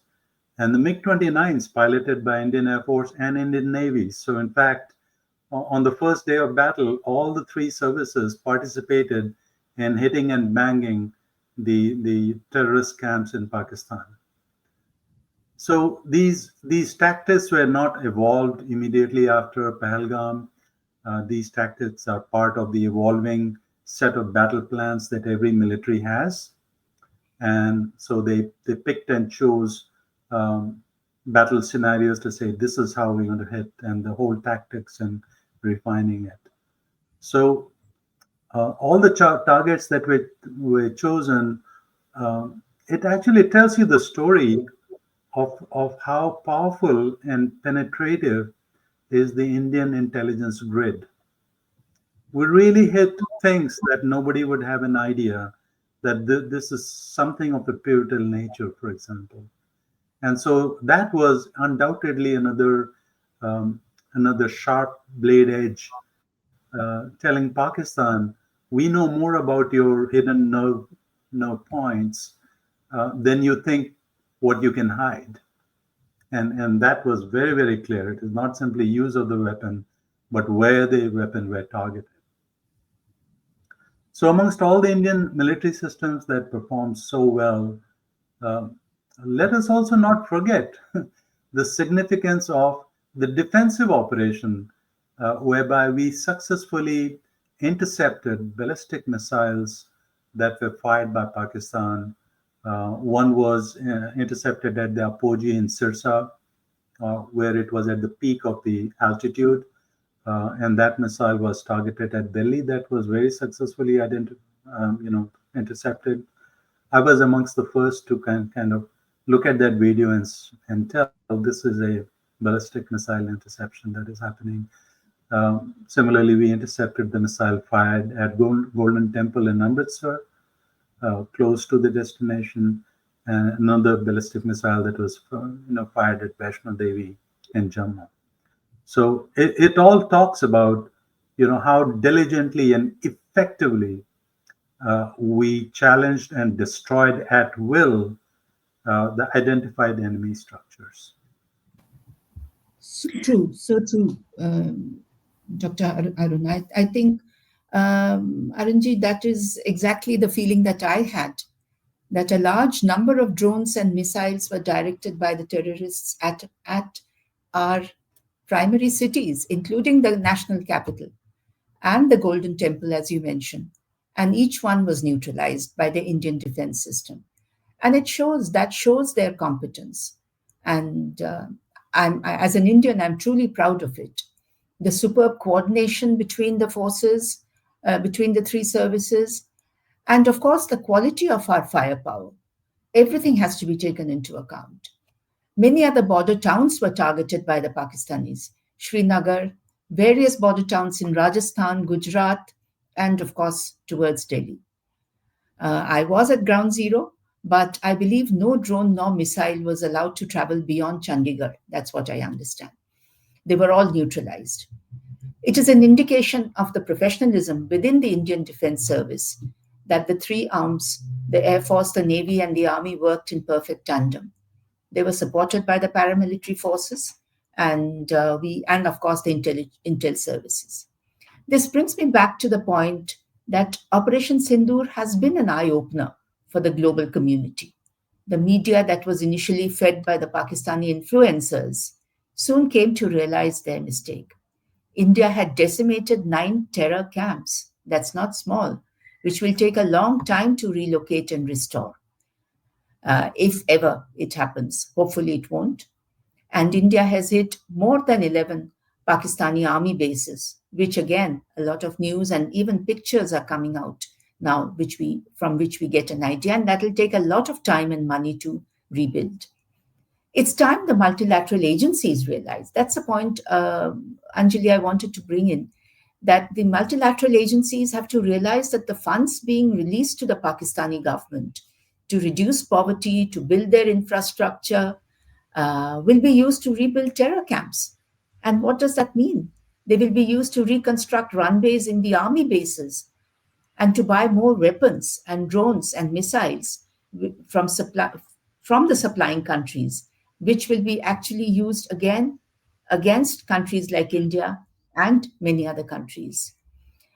and the MiG-29s piloted by Indian Air Force and Indian Navy. So in fact, on the first day of battle, all the three services participated in hitting and banging the terrorist camps in Pakistan. So these tactics were not evolved immediately after Pahalgam. These tactics are part of the evolving set of battle plans that every military has, and so they picked and chose battle scenarios to say this is how we're going to hit, and the whole tactics and refining it. So all the targets that were chosen, it actually tells you the story of how powerful and penetrative is the Indian intelligence grid. We really hit things that nobody would have an idea that this is something of a pivotal nature, for example. And so that was undoubtedly another sharp blade edge telling Pakistan, we know more about your hidden nerve points than you think what you can hide. And that was very, very clear. It is not simply use of the weapon, but where the weapon were targeted. So amongst all the Indian military systems that performed so well, uh, let us also not forget the significance of the defensive operation, whereby we successfully intercepted ballistic missiles that were fired by Pakistan. One was intercepted at the apogee in Sirsa, where it was at the peak of the altitude, and that missile was targeted at Delhi. That was very successfully intercepted. I was amongst the first to kind of look at that video and tell this is a ballistic missile interception that is happening. Similarly, we intercepted the missile fired at Golden Temple in Amritsar, close to the destination, and another ballistic missile that was fired at Vaishno Devi in Jammu. So it all talks about how diligently and effectively we challenged and destroyed at will the identified enemy structures. So true, so true, Dr. Arun. I think, Arunji, that is exactly the feeling that I had, that a large number of drones and missiles were directed by the terrorists at our primary cities, including the national capital and the Golden Temple, as you mentioned. And each one was neutralized by the Indian defense system. And it shows their competence. And as an Indian, I'm truly proud of it. The superb coordination between the forces, between the three services, and of course, the quality of our firepower. Everything has to be taken into account. Many other border towns were targeted by the Pakistanis. Srinagar, various border towns in Rajasthan, Gujarat, and of course, towards Delhi. I was at ground zero, but I believe no drone nor missile was allowed to travel beyond Chandigarh. That's what I understand. They were all neutralized. It is an indication of the professionalism within the Indian Defence Service that the three arms, the Air Force, the Navy, and the Army, worked in perfect tandem. They were supported by the paramilitary forces and of course the intel services. This brings me back to the point that Operation Sindoor has been an eye opener for the global community. The media that was initially fed by the Pakistani influencers soon came to realize their mistake. India had decimated 9 terror camps. That's not small, which will take a long time to relocate and restore, if ever it happens. Hopefully, it won't. And India has hit more than 11 Pakistani army bases, which again, a lot of news and even pictures are coming out now, from which we get an idea, and that will take a lot of time and money to rebuild. It's time the multilateral agencies realize. That's the point, Anjali, I wanted to bring in, that the multilateral agencies have to realize that the funds being released to the Pakistani government to reduce poverty, to build their infrastructure, will be used to rebuild terror camps. And what does that mean? They will be used to reconstruct runways in the army bases and to buy more weapons and drones and missiles from the supplying countries, which will be actually used again against countries like India and many other countries.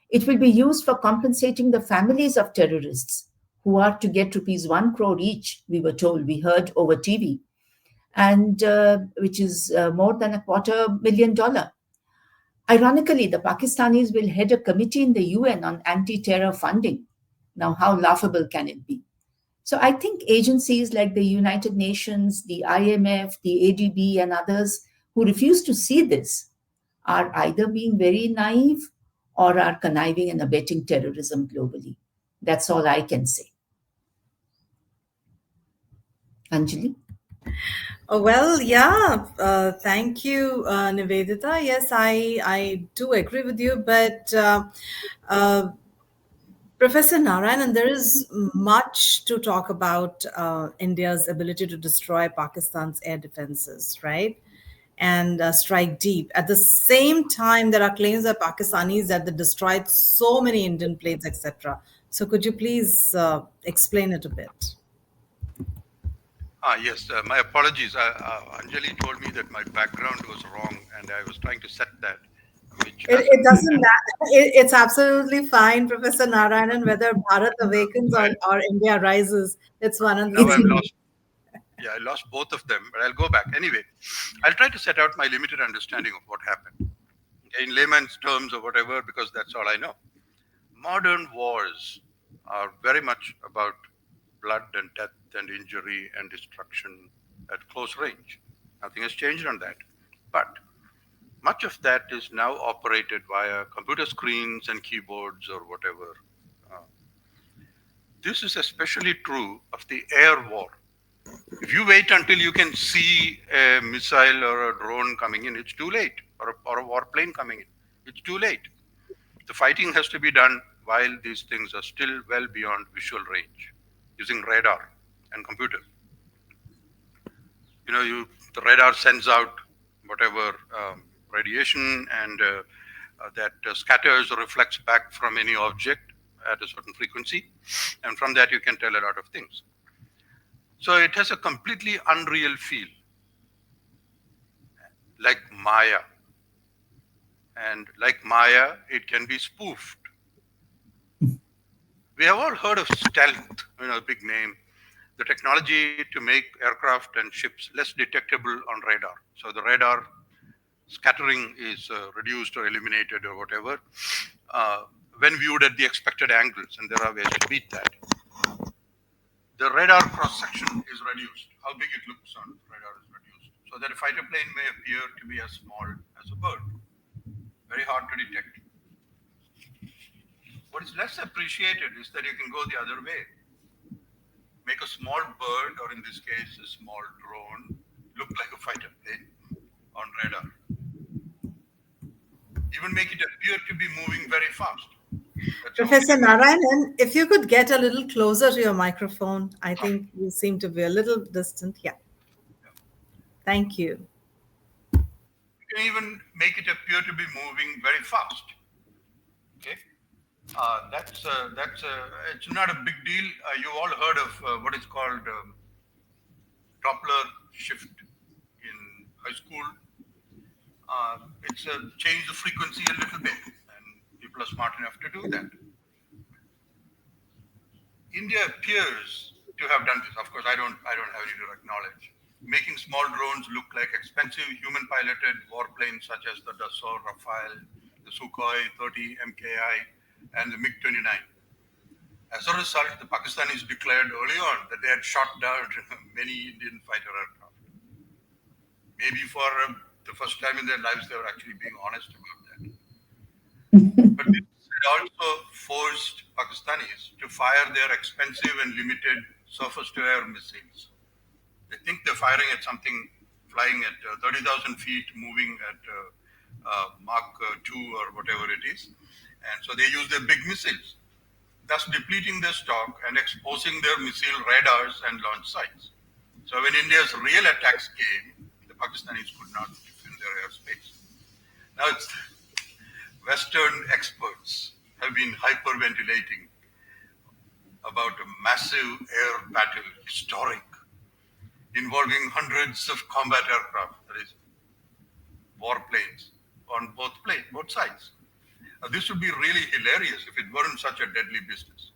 It will be used for compensating the families of terrorists who are to get rupees 1 crore each, we were told, we heard over TV, and which is more than $250,000. Ironically, the Pakistanis will head a committee in the UN on anti-terror funding. Now, how laughable can it be? So I think agencies like the United Nations, the IMF, the ADB, and others who refuse to see this are either being very naive or are conniving and abetting terrorism globally. That's all I can say. Anjali? Well, yeah, thank you, Nivedita. Yes, I do agree with you, but Professor Narayanan, there is much to talk about India's ability to destroy Pakistan's air defenses, right? And strike deep. At the same time, there are claims by Pakistanis that they destroyed so many Indian planes, etc. So, could you please explain it a bit? Yes, my apologies. Anjali told me that my background was wrong, and I was trying to set that. It doesn't matter. It's absolutely fine, Professor Narayanan, whether Bharat awakens or India rises. It's one and the Now I've same. lost. Yeah, I lost both of them, but I'll go back. Anyway, I'll try to set out my limited understanding of what happened in layman's terms or whatever, because that's all I know. Modern wars are very much about blood and death and injury and destruction at close range. Nothing has changed on that. But much of that is now operated via computer screens and keyboards or whatever. This is especially true of the air war. If you wait until you can see a missile or a drone coming in, it's too late, or a warplane coming in, it's too late. The fighting has to be done while these things are still well beyond visual range, using radar and computers. The radar sends out whatever radiation and that scatters or reflects back from any object at a certain frequency, and from that you can tell a lot of things. So it has a completely unreal feel, like Maya. And like Maya, it can be spoofed. We have all heard of stealth, big name, the technology to make aircraft and ships less detectable on radar. So the radar scattering is reduced or eliminated or whatever when viewed at the expected angles, and there are ways to beat that. The radar cross-section is reduced. How big it looks on radar is reduced, so that a fighter plane may appear to be as small as a bird. Very hard to detect. What is less appreciated is that you can go the other way. Make a small bird, or in this case, a small drone, look like a fighter plane on radar. Even make it appear to be moving very fast. Professor Narayanan, if you could get a little closer to your microphone, I think you seem to be a little distant. Yeah. Thank you. You can even make it appear to be moving very fast. Okay. It's not a big deal. You all heard of what is called Doppler shift in high school. It's changed the frequency a little bit, and people are smart enough to do that. India appears to have done this. Of course, I don't have any direct knowledge. Making small drones look like expensive human-piloted warplanes such as the Dassault Rafale, the Sukhoi 30 MKI, and the MiG-29. As a result, the Pakistanis declared early on that they had shot down many Indian fighter aircraft. Maybe for the first time in their lives, they were actually being honest about that. But this had also forced Pakistanis to fire their expensive and limited surface-to-air missiles. They think they're firing at something flying at 30,000 feet, moving at Mach 2 or whatever it is. And so they use their big missiles, thus depleting their stock and exposing their missile radars and launch sites. So when India's real attacks came, the Pakistanis could not defend their airspace. Now, Western experts have been hyperventilating about a massive air battle, historic, involving hundreds of combat aircraft, that is, warplanes, on both sides. This would be really hilarious if it weren't such a deadly business.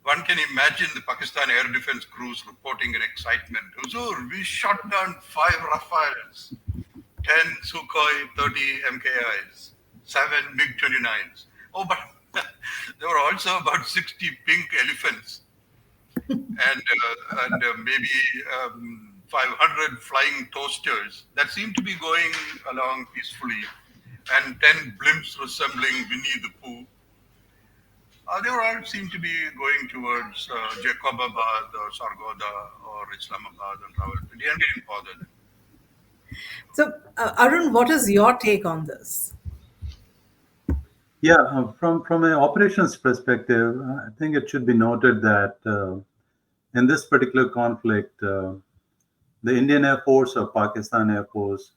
One can imagine the Pakistan air defense crews reporting in excitement, "Huzur, we shot down 5 Rafales, 10 Sukhoi 30 MKIs, 7 MiG-29s. Oh, but there were also about 60 pink elephants and maybe 500 flying toasters that seem to be going along peacefully, and 10 blimps resembling Winnie the Pooh. They all seem to be going towards Jacobabad or Sargodha or Islamabad and Rawalpindi, and didn't bother them." So, Arun, what is your take on this? Yeah, from an operations perspective, I think it should be noted that in this particular conflict, the Indian Air Force or Pakistan Air Force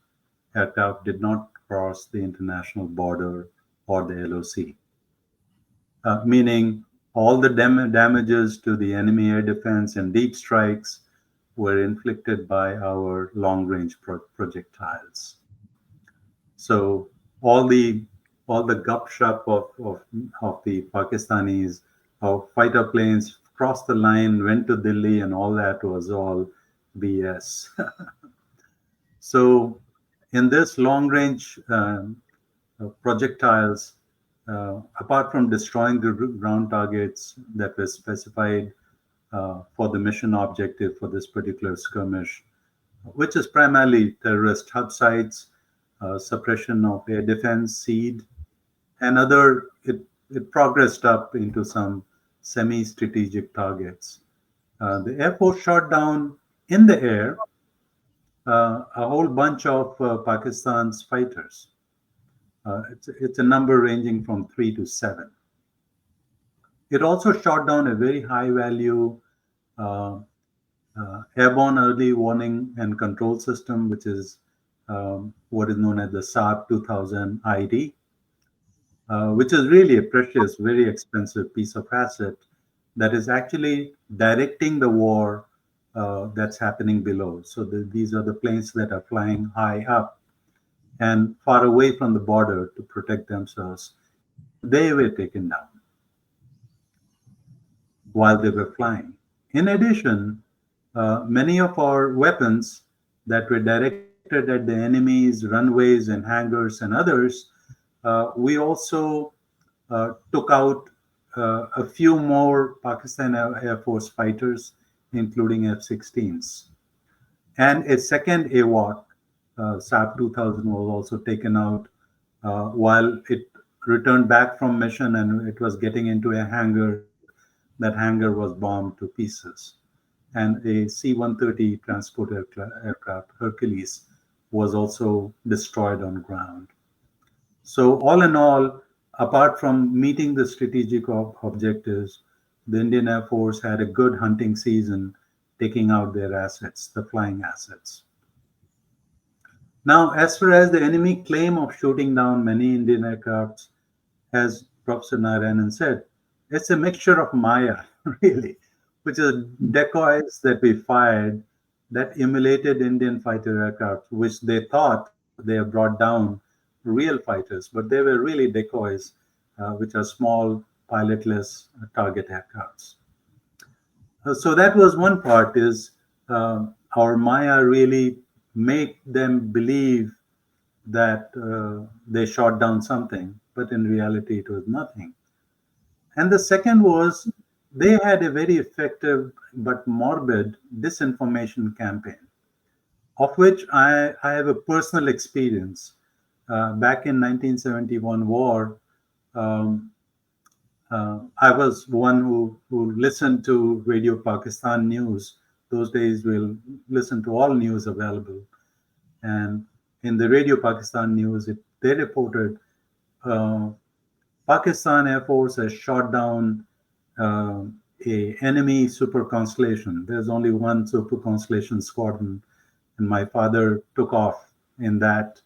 aircraft did not cross the international border or the LOC, meaning all the damages to the enemy air defense and deep strikes were inflicted by our long-range projectiles. So all the gupshup of the Pakistanis, of fighter planes crossed the line, went to Delhi, and all that was all BS. So in this long-range projectiles, apart from destroying the ground targets that were specified for the mission objective for this particular skirmish, which is primarily terrorist hub sites, suppression of air defense, SEAD, and other, it progressed up into some semi-strategic targets. The Air Force shot down in the air a whole bunch of Pakistan's fighters. It's a number ranging from 3 to 7. It also shot down a very high-value airborne early warning and control system, which is what is known as the Saab 2000 ID, which is really a precious, very expensive piece of asset that is actually directing the war that's happening below. So these are the planes that are flying high up and far away from the border to protect themselves. They were taken down while they were flying. In addition, many of our weapons that were directed at the enemy's runways and hangars and others, we also took out a few more Pakistan Air Force fighters, including F-16s. And a second AWAK, Saab 2000, was also taken out while it returned back from mission and it was getting into a hangar. That hangar was bombed to pieces. And a C-130 transport aircraft, Hercules, was also destroyed on ground. So all in all, apart from meeting the strategic objectives, the Indian Air Force had a good hunting season, taking out their assets, the flying assets. Now, as far as the enemy claim of shooting down many Indian aircrafts, as Professor Narayanan said, it's a mixture of Maya, really, which is decoys that we fired that emulated Indian fighter aircraft, which they thought they have brought down real fighters, but they were really decoys, which are small pilotless target aircrafts. So that was one part is our Maya really make them believe that they shot down something, but in reality it was nothing. And the second was they had a very effective but morbid disinformation campaign, of which I have a personal experience. Back in 1971 war, um, I was one who listened to Radio Pakistan news. Those days we'll listen to all news available. And in the Radio Pakistan news, they reported uh, Pakistan Air Force has shot down uh, a enemy super constellation. There's only one super constellation squadron, and my father took off in that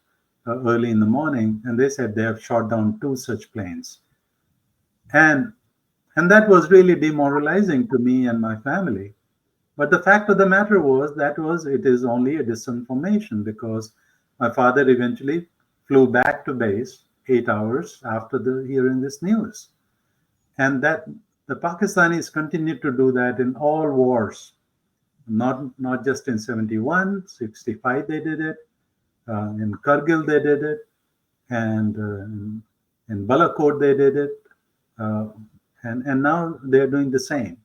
early in the morning, and they said they have shot down two such planes, and and that was really demoralizing to me and my family. But the fact of the matter was it is only a disinformation because my father eventually flew back to base 8 hours after the hearing this news. And that the Pakistanis continued to do that in all wars, not just in 71, 65 they did it, in Kargil they did it, and in Balakot they did it, uh, and now they're doing the same.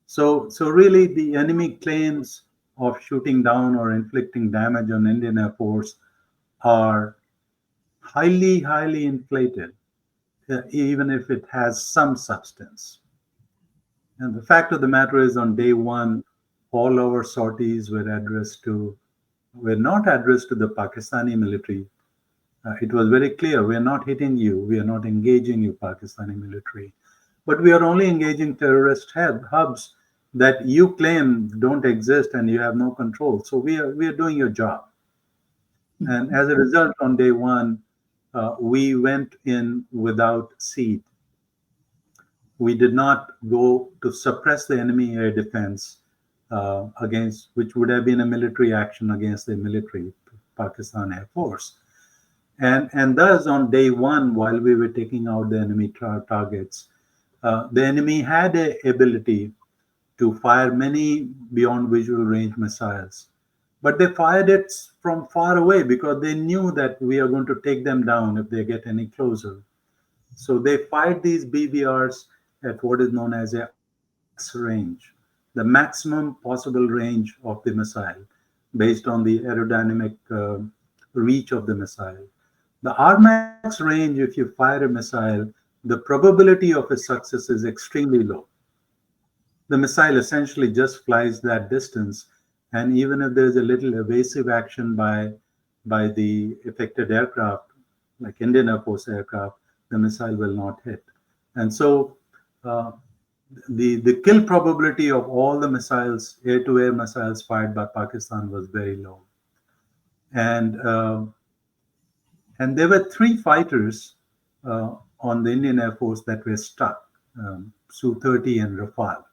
So really, the enemy claims of shooting down or inflicting damage on Indian Air Force are highly inflated, even if it has some substance. And the fact of the matter is, on day one, all our sorties were not addressed to the Pakistani military. It was very clear: we are not hitting you, we are not engaging you, Pakistani military, but we are only engaging terrorist hubs that you claim don't exist and you have no control. So we are doing your job. And as a result, on day one, we went in without seed. We did not go to suppress the enemy air defense against, which would have been a military action against the military Pakistan Air Force. And thus, on day one, while we were taking out the enemy targets, the enemy had the ability to fire many beyond visual range missiles. But they fired it from far away because they knew that we are going to take them down if they get any closer. So they fired these BVRs at what is known as a max range, the maximum possible range of the missile based on the aerodynamic reach of the missile. The RMAX range, if you fire a missile, the probability of a success is extremely low. The missile essentially just flies that distance, and even if there's a little evasive action by the affected aircraft, like Indian Air Force aircraft, the missile will not hit. And so uh, the kill probability of all the missiles, air-to-air missiles fired by Pakistan, was very low. And and there were three fighters on the Indian Air Force that were stuck, Su-30 and Rafale.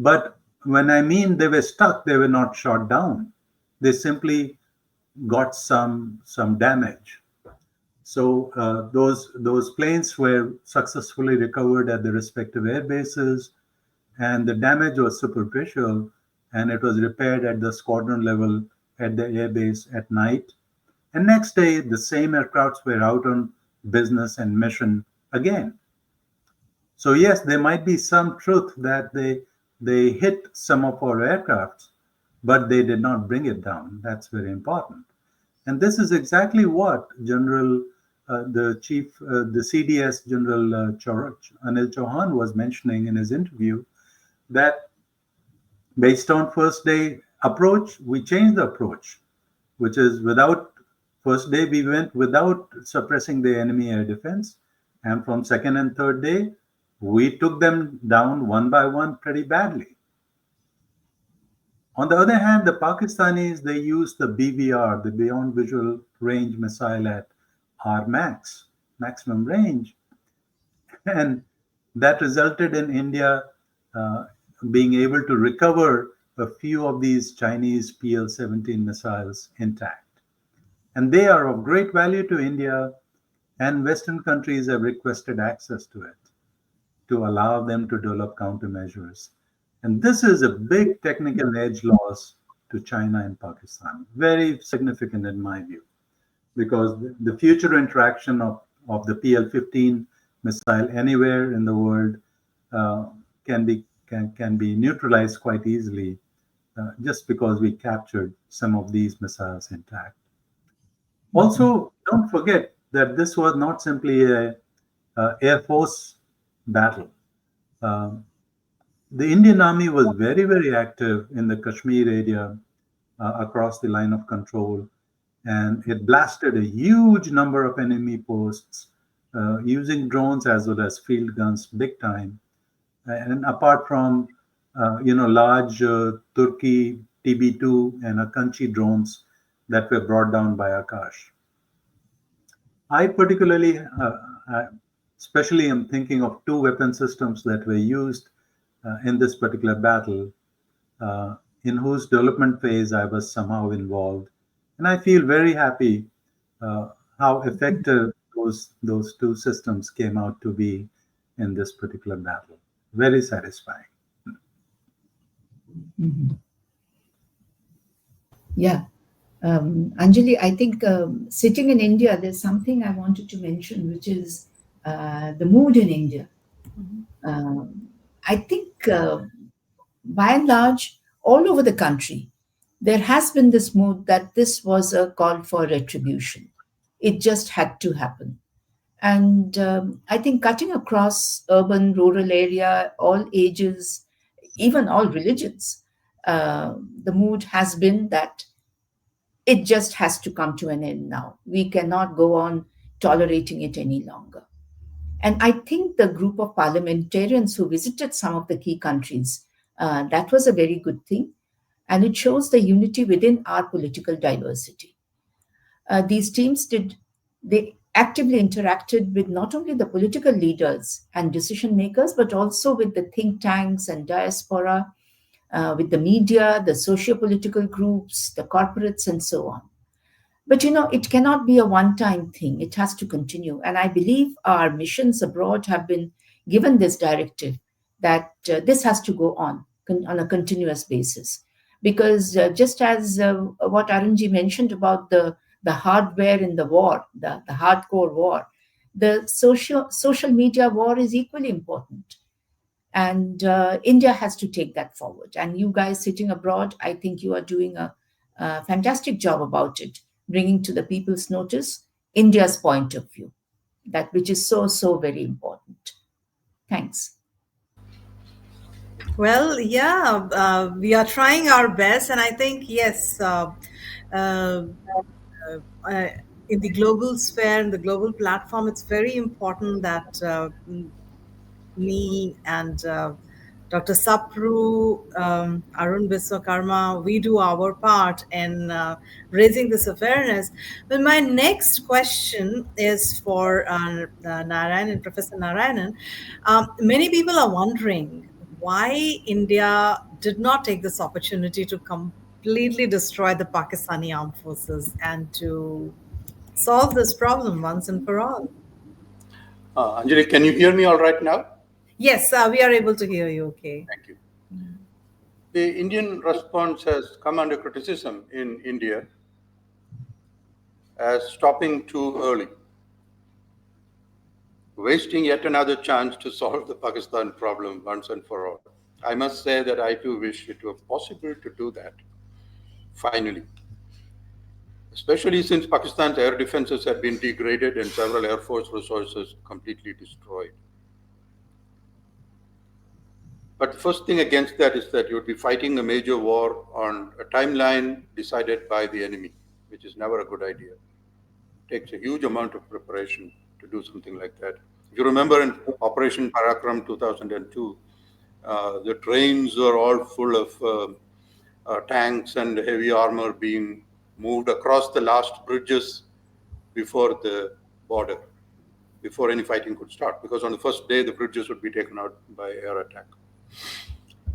But when I mean they were stuck, they were not shot down. They simply got some damage. So those planes were successfully recovered at the respective air bases, and the damage was superficial, and it was repaired at the squadron level at the air base at night. And next day, the same aircrafts were out on business and mission again. So yes, there might be some truth that they hit some of our aircrafts, but they did not bring it down. That's very important. And this is exactly what the CDS General Anil Chauhan was mentioning in his interview, that based on first day approach, we changed the approach, which is without first day we went without suppressing the enemy air defense, and from second and third day we took them down one by one pretty badly. On the other hand, the Pakistanis, they used the BVR, the Beyond Visual Range missile at R max, maximum range, and that resulted in India being able to recover a few of these Chinese PL-17 missiles intact. And they are of great value to India, and Western countries have requested access to it to allow them to develop countermeasures. And this is a big technical edge loss to China and Pakistan, very significant in my view, because the future interaction of the PL-15 missile anywhere in the world uh, can be neutralized quite easily just because we captured some of these missiles intact. Also, don't forget that this was not simply a Air Force battle. Um, the Indian Army was very, very active in the Kashmir area across the line of control, and it blasted a huge number of enemy posts using drones as well as field guns big time. And apart from large Turkey TB2 and Akanchi drones that were brought down by Akash. I particularly, especially am thinking of two weapon systems that were used in this particular battle, in whose development phase I was somehow involved. And I feel very happy how effective those two systems came out to be in this particular battle. Very satisfying. Mhm. Yeah. Anjali, I think sitting in India, there's something I wanted to mention, which is the mood in India. I think by and large, all over the country, there has been this mood that this was a call for retribution. It just had to happen. And I think cutting across urban, rural area, all ages, even all religions, the mood has been that it just has to come to an end now. We cannot go on tolerating it any longer. And I think the group of parliamentarians who visited some of the key countries, that was a very good thing. And it shows the unity within our political diversity. These teams they actively interacted with not only the political leaders and decision makers, but also with the think tanks and diaspora, with the media, the socio-political groups, the corporates, and so on. But it cannot be a one time thing, it has to continue. And I believe our missions abroad have been given this directive that this has to go on a continuous basis. Because just as what Arunji mentioned about the hardware in the war, the hardcore war, the social media war is equally important. And India has to take that forward. And you guys sitting abroad, I think you are doing a fantastic job about it, bringing to the people's notice India's point of view, that which is so very important. Thanks. Well, yeah, we are trying our best, and I think yes, uh, uh, in the global sphere, in the global platform, it's very important that me and Dr. Sapru, Arun Visvakarma, we do our part in raising this awareness. But my next question is for Narayanan, Professor Narayanan. Many people are wondering why India did not take this opportunity to completely destroy the Pakistani armed forces and to solve this problem once and for all. Anjali, can you hear me all right now? Yes, we are able to hear you. Okay. Thank you. The Indian response has come under criticism in India as stopping too early, wasting yet another chance to solve the Pakistan problem once and for all. I must say that I too wish it were possible to do that, finally. Especially since Pakistan's air defenses had been degraded and several Air Force resources completely destroyed. But the first thing against that is that you would be fighting a major war on a timeline decided by the enemy, which is never a good idea. It takes a huge amount of preparation to do something like that. If you remember in Operation Parakram 2002, the trains were all full of tanks and heavy armor being moved across the last bridges before the border, before any fighting could start, because on the first day the bridges would be taken out by air attack.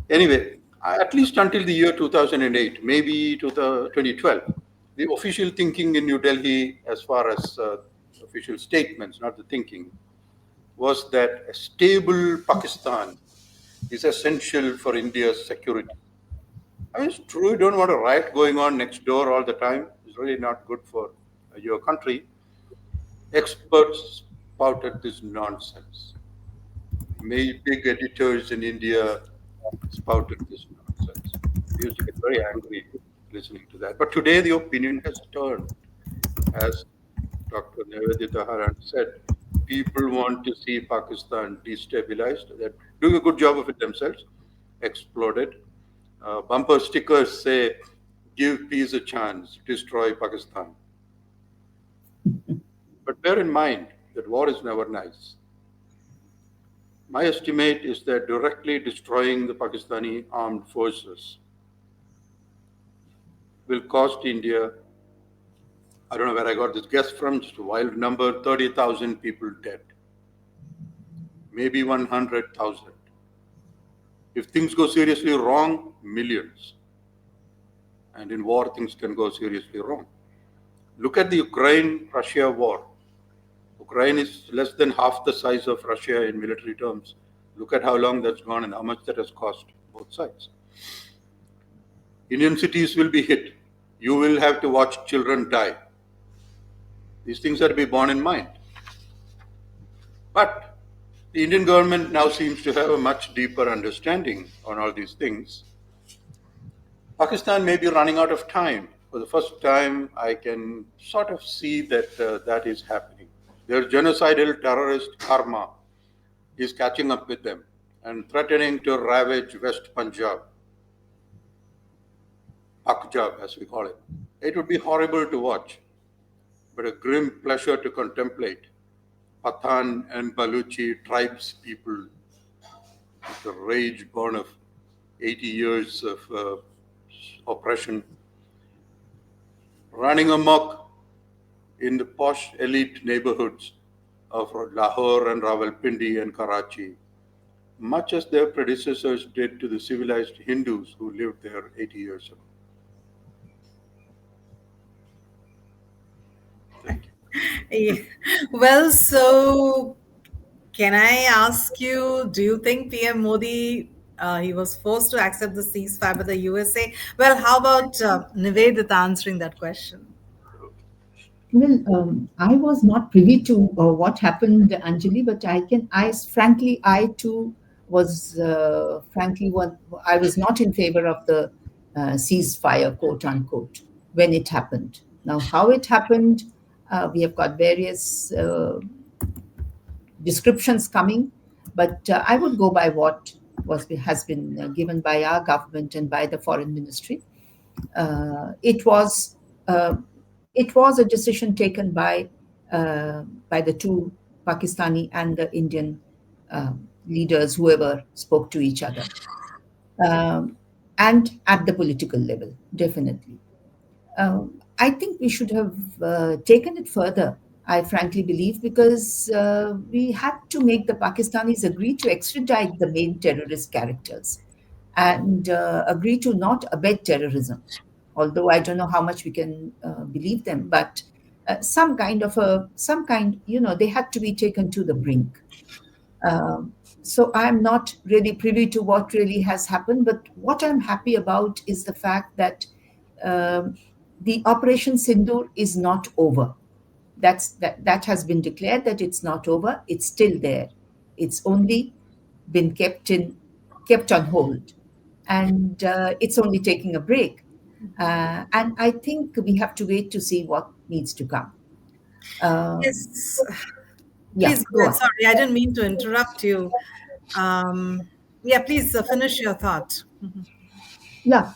Anyway, at least until the year 2008, maybe to the 2012, the official thinking in New Delhi, as far as official statements, not the thinking, was that a stable Pakistan is essential for India's security. I mean, it's true, you don't want a riot going on next door all the time. It's really not good for your country. Experts spouted this nonsense. Big editors in India spouted this nonsense. We used to get very angry listening to that. But today the opinion has turned. As Dr. Nivedita Haran said, people want to see Pakistan destabilized. They're doing a good job of it themselves, exploded. Bumper stickers say, give peace a chance, destroy Pakistan. But bear in mind that war is never nice. My estimate is that directly destroying the Pakistani armed forces will cost India, I don't know where I got this guess from, just a wild number, 30,000 people dead, maybe 100,000. If things go seriously wrong, millions. And in war, things can go seriously wrong. Look at the Ukraine-Russia war. Ukraine is less than half the size of Russia in military terms. Look at how long that's gone and how much that has cost both sides. Indian cities will be hit. You will have to watch children die. These things are to be borne in mind. But the Indian government now seems to have a much deeper understanding on all these things. Pakistan may be running out of time. For the first time, I can sort of see that that is happening. Their genocidal terrorist karma is catching up with them and threatening to ravage West Punjab, Pakjab as we call it. It would be horrible to watch, but a grim pleasure to contemplate. Pathan and Baluchi tribes people, the rage born of 80 years of oppression, running amok in the posh elite neighborhoods of Lahore and Rawalpindi and Karachi, much as their predecessors did to the civilized Hindus who lived there 80 years ago. Thank you. Yeah. Well, so can I ask you, do you think PM Modi, he was forced to accept the ceasefire by the USA? Well, how about Nivedita answering that question? Well, I was not privy to what happened, Anjali, but frankly, I too was, frankly, I was not in favor of the ceasefire, quote unquote, when it happened. Now, how it happened, we have got various descriptions coming, but I would go by what has been given by our government and by the foreign ministry. Uh, it was uh, it was a decision taken by the two Pakistani and the Indian leaders, whoever spoke to each other, um, and at the political level, definitely. I think we should have taken it further. I frankly believe because we had to make the Pakistanis agree to extradite the main terrorist characters and agree to not abet terrorism. Although I don't know how much we can believe them, but some kind, they had to be taken to the brink. So I'm not really privy to what really has happened, but what I'm happy about is the fact that um, the Operation Sindoor is not over. That has been declared that it's not over. It's still there. It's only been kept on hold, and it's only taking a break. And I think we have to wait to see what needs to come. Um, Yes. yeah, Please go go ahead. on. Sorry, I didn't mean to interrupt you. Yeah, please finish your thought. Yeah,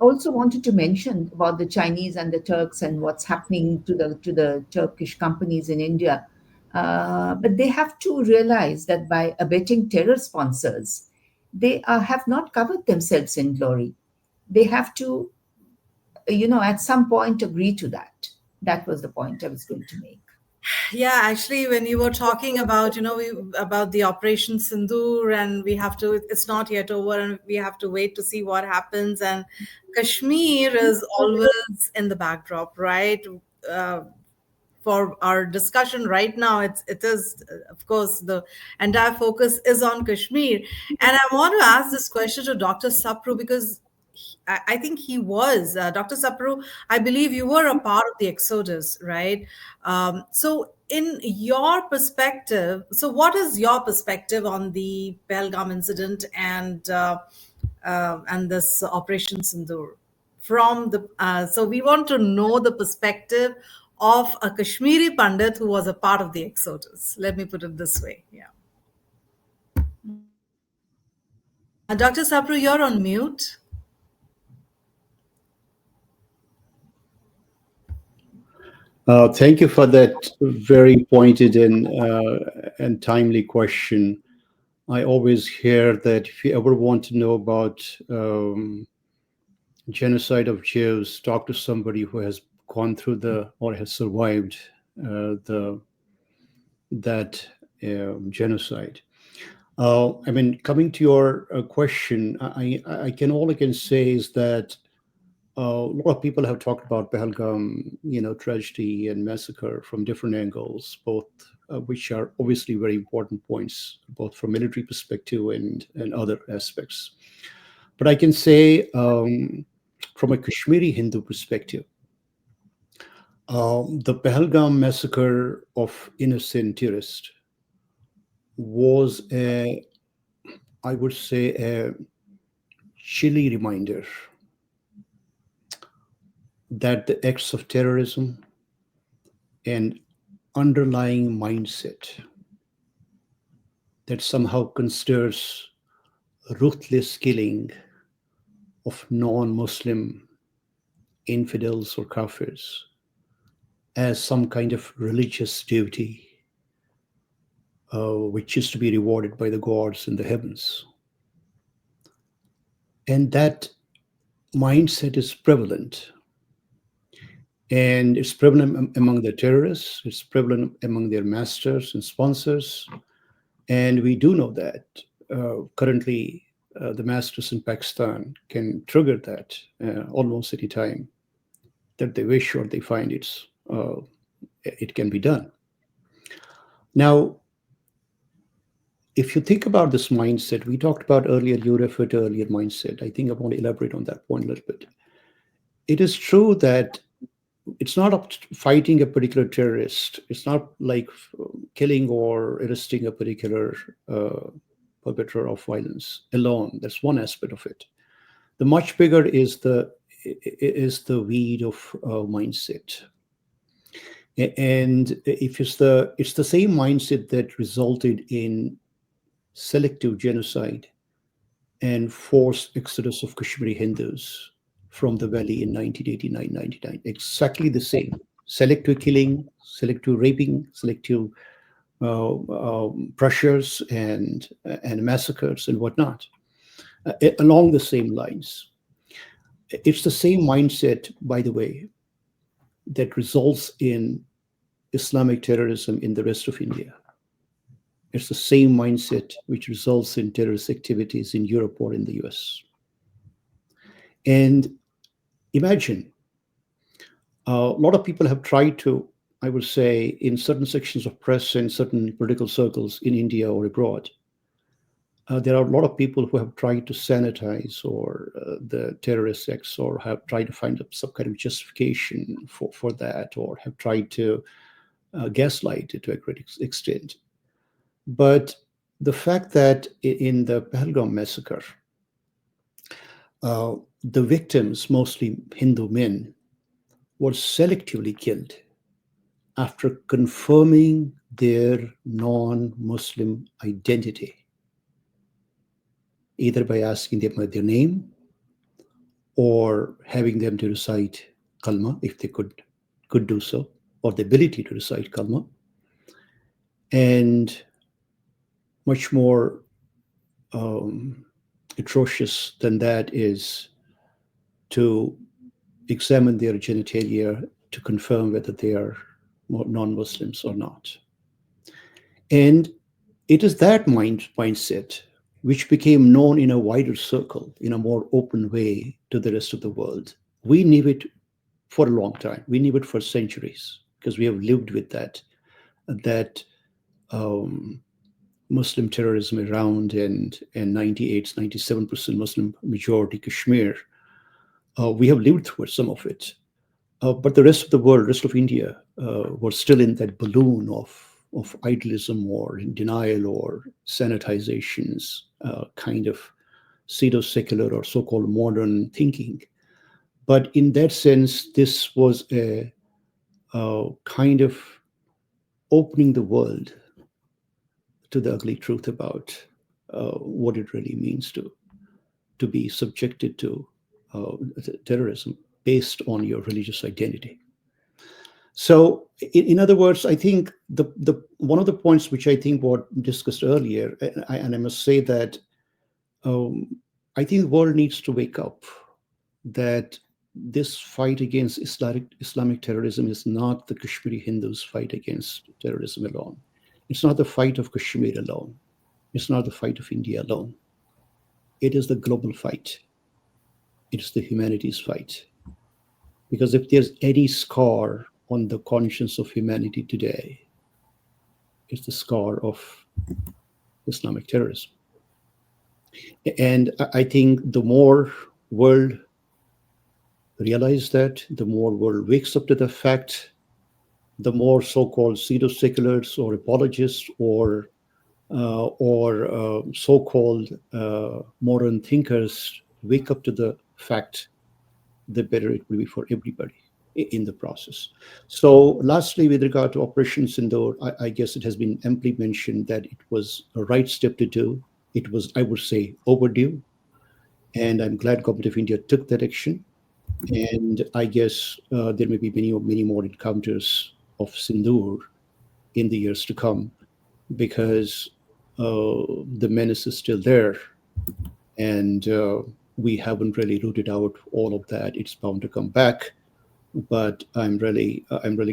also wanted to mention about the Chinese and the Turks and what's happening to the Turkish companies in India. But they have to realize that by abetting terror sponsors, they have not covered themselves in glory. They have to, at some point agree to that. That was the point I was going to make. Yeah, actually, when you were talking about, about the Operation Sindoor, and we have to, it's not yet over, and we have to wait to see what happens. And Kashmir is always in the backdrop, right? Uh, for our discussion right now, it is of course the entire focus is on Kashmir, and I want to ask this question to Dr. Sapru because I think he was Dr. Sapru. I believe you were a part of the Exodus, right? So, in your perspective, so what is your perspective on the Pahalgam incident and this Operation Sindoor? From the so we want to know the perspective of a Kashmiri Pandit who was a part of the Exodus. Let me put it this way. Yeah. Dr. Sapru, you're on mute. Thank you for that very pointed and timely question. I always hear that if you ever want to know about genocide of Jews, talk to somebody who has gone through the or has survived the that genocide. I mean, coming to your question, all I can say is that a lot of people have talked about Pahalgam, tragedy and massacre from different angles, both which are obviously very important points, both from military perspective and other aspects. But I can say, from a Kashmiri Hindu perspective, the Pahalgam massacre of innocent tourists was I would say, a chilly reminder that the acts of terrorism and underlying mindset that somehow considers ruthless killing of non-Muslim infidels or kafirs as some kind of religious duty, which is to be rewarded by the gods in the heavens. And that mindset is prevalent. And it's prevalent among the terrorists, it's prevalent among their masters and sponsors. And we do know that currently the masters in Pakistan can trigger that almost any time that they wish or they find it can be done. Now, if you think about this mindset, we talked about earlier, you referred to earlier mindset. I think I want to elaborate on that point a little bit. It is true that it's not up to fighting a particular terrorist. It's not like killing or arresting a particular perpetrator of violence alone. That's one aspect of it. The much bigger is the weed of mindset. And if it's the same mindset that resulted in selective genocide and forced exodus of Kashmiri Hindus from the valley in 1989-99. Exactly the same. Selective killing, selective raping, selective pressures and massacres and whatnot, along the same lines. It's the same mindset, by the way, that results in Islamic terrorism in the rest of India. It's the same mindset which results in terrorist activities in Europe or in the US. And imagine, a lot of people have tried to, I would say, in certain sections of press and certain political circles in India or abroad, there are a lot of people who have tried to sanitize or the terrorist acts, or have tried to find some kind of justification for that, or have tried to gaslight it to a great extent. But the fact that in the Pahalgam massacre, the victims, mostly Hindu men, were selectively killed after confirming their non-Muslim identity, either by asking them their name or having them to recite Kalma, if they could do so, or the ability to recite Kalma. And much more atrocious than that is to examine their genitalia to confirm whether they are non-Muslims or not. And it is that mindset which became known in a wider circle, in a more open way to the rest of the world. We knew it for a long time. We knew it for centuries because we have lived with that um, Muslim terrorism around, and 98, 97% Muslim majority Kashmir. We have lived through some of it. But the rest of the world, rest of India, was still in that balloon of idealism or in denial or sanitizations, kind of pseudo-secular or so-called modern thinking. But in that sense, this was a kind of opening the world to the ugly truth about what it really means to be subjected to terrorism based on your religious identity. So, in other words, I think the one of the points which I think what discussed earlier, and I must say that um, I think the world needs to wake up that this fight against Islamic terrorism is not the Kashmiri Hindus' fight against terrorism alone. It's not the fight of Kashmir alone. It's not the fight of India alone. It is the global fight. It is the humanities fight. Because if there's any scar on the conscience of humanity today, it's the scar of Islamic terrorism. And I think the more world realize that, the more world wakes up to the fact, the more so-called pseudo-seculars or apologists or so-called modern thinkers wake up to the fact, the better it will be for everybody in the process. So lastly, with regard to Operation Sindoor, I guess it has been amply mentioned that it was a right step to do. It was, I would say, overdue. And I'm glad Government of India took that action. And I guess there may be many more encounters of Sindoor in the years to come, because the menace is still there. And we haven't really rooted out all of that. It's bound to come back. But I'm really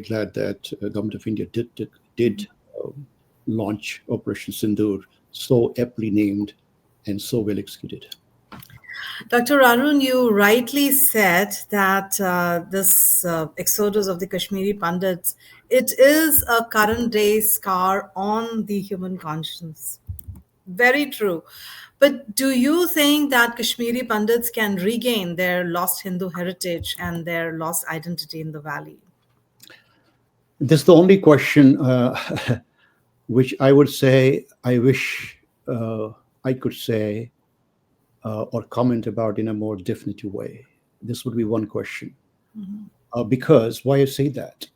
glad that Government of India did launch Operation Sindoor, so aptly named and so well executed. Dr. Arun, you rightly said that this exodus of the Kashmiri Pandits, it is a current day scar on the human conscience. Very true. But do you think that Kashmiri Pandits can regain their lost Hindu heritage and their lost identity in the valley? This is the only question which I would say I wish I could say or comment about in a more definitive way. This would be one question. Because why I say that?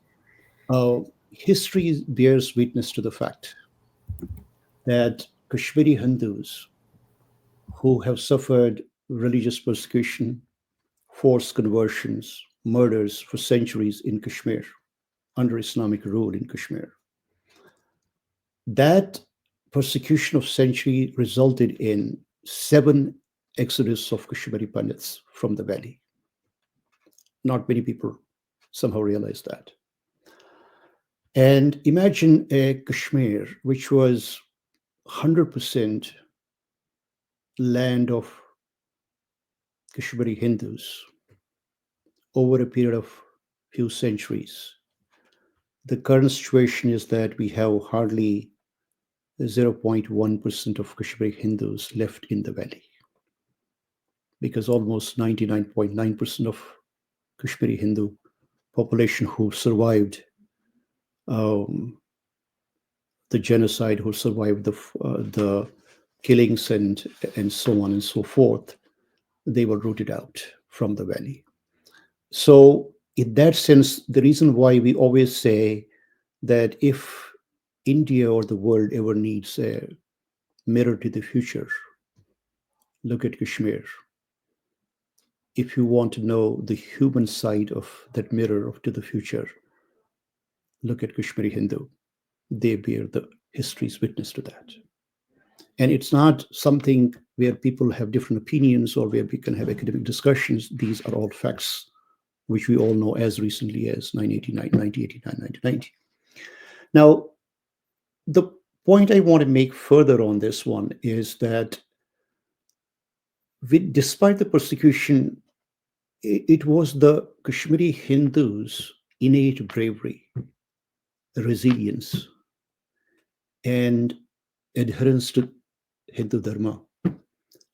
History bears witness to the fact that Kashmiri Hindus who have suffered religious persecution, forced conversions, murders for centuries in Kashmir, under Islamic rule in Kashmir, that persecution of century resulted in 7 exodus of Kashmiri Pandits from the valley. Not many people somehow realize that. And imagine a Kashmir which was 100% land of Kashmiri Hindus over a period of few centuries. The current situation is that we have hardly 0.1% of Kashmiri Hindus left in the valley, because almost 99.9% of Kashmiri Hindu population who survived the genocide, who survived the killings and so on and so forth, they were rooted out from the valley. So in that sense, the reason why we always say that if India or the world ever needs a mirror to the future, look at Kashmir. If you want to know the human side of that mirror to the future, look at Kashmiri Hindu. They bear the history's witness to that. And it's not something where people have different opinions or where we can have academic discussions. These are all facts which we all know as recently as 1989, 1989, 1990. Now, the point I want to make further on this one is that despite the persecution, it was the Kashmiri Hindus' innate bravery, resilience, and adherence to Hindu Dharma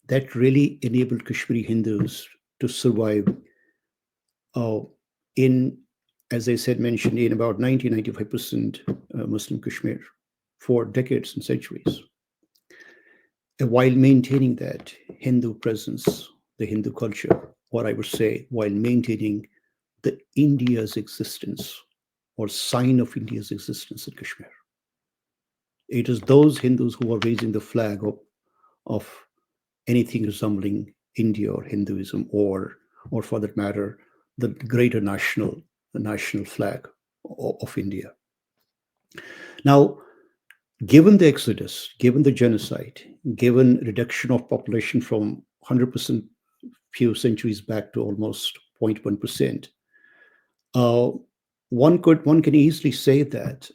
that really enabled Kashmiri Hindus to survive uh, in, as I said, mentioned, in about 90-95% Muslim Kashmir for decades and centuries, while maintaining that Hindu presence, the Hindu culture, or I would say, while maintaining the India's existence or sign of India's existence in Kashmir. It is those Hindus who are raising the flag of anything resembling India or Hinduism, or for that matter, the greater national flag of India. Now, given the exodus, given the genocide, given reduction of population from 100% few centuries back to almost 0.1%, one can easily say that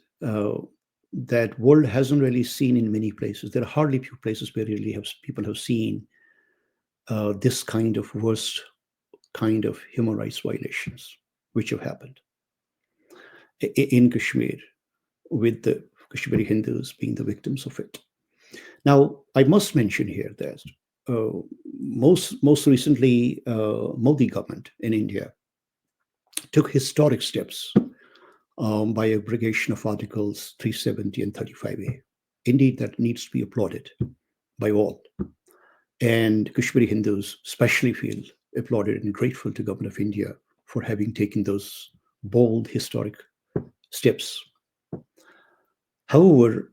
that world hasn't really seen in many places. There are hardly few places where really people have seen this kind of worst kind of human rights violations which have happened in Kashmir, with the Kashmiri Hindus being the victims of it. Now, I must mention here that most recently, Modi government in India took historic steps by abrogation of Articles 370 and 35A. Indeed, that needs to be applauded by all. And Kashmiri Hindus especially feel applauded and grateful to Government of India for having taken those bold historic steps. However,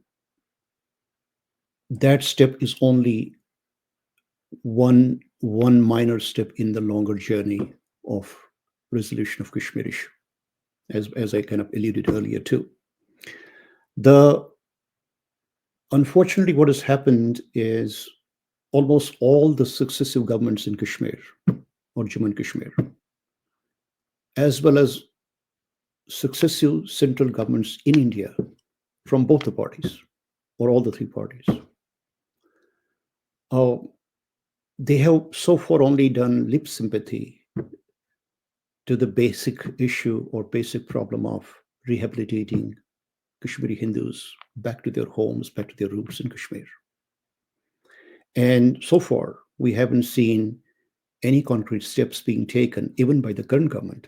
that step is only one minor step in the longer journey of resolution of Kashmir issue, as I kind of alluded earlier too. Unfortunately, what has happened is almost all the successive governments in Kashmir or Jammu and Kashmir, as well as successive central governments in India from both the parties or all the three parties, they have so far only done lip sympathy to the basic issue or basic problem of rehabilitating Kashmiri Hindus back to their homes, back to their roots in Kashmir. And so far, we haven't seen any concrete steps being taken, even by the current government,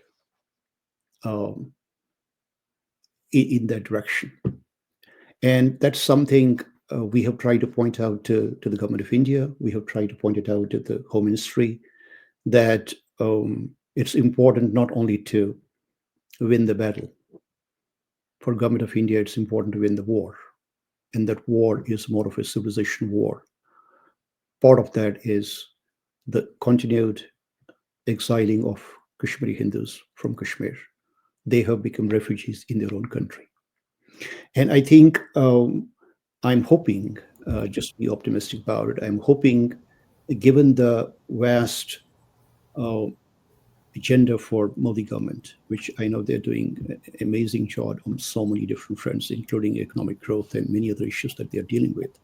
in that direction. And that's something we have tried to point out to the Government of India. We have tried to point it out to the Home Ministry, that it's important not only to win the battle. For Government of India, it's important to win the war. And that war is more of a civilization war. Part of that is the continued exiling of Kashmiri Hindus from Kashmir. They have become refugees in their own country. And I think I'm hoping, just to be optimistic about it, I'm hoping, given the vast agenda for Modi government, which I know they're doing an amazing job on so many different fronts, including economic growth and many other issues that they're dealing with.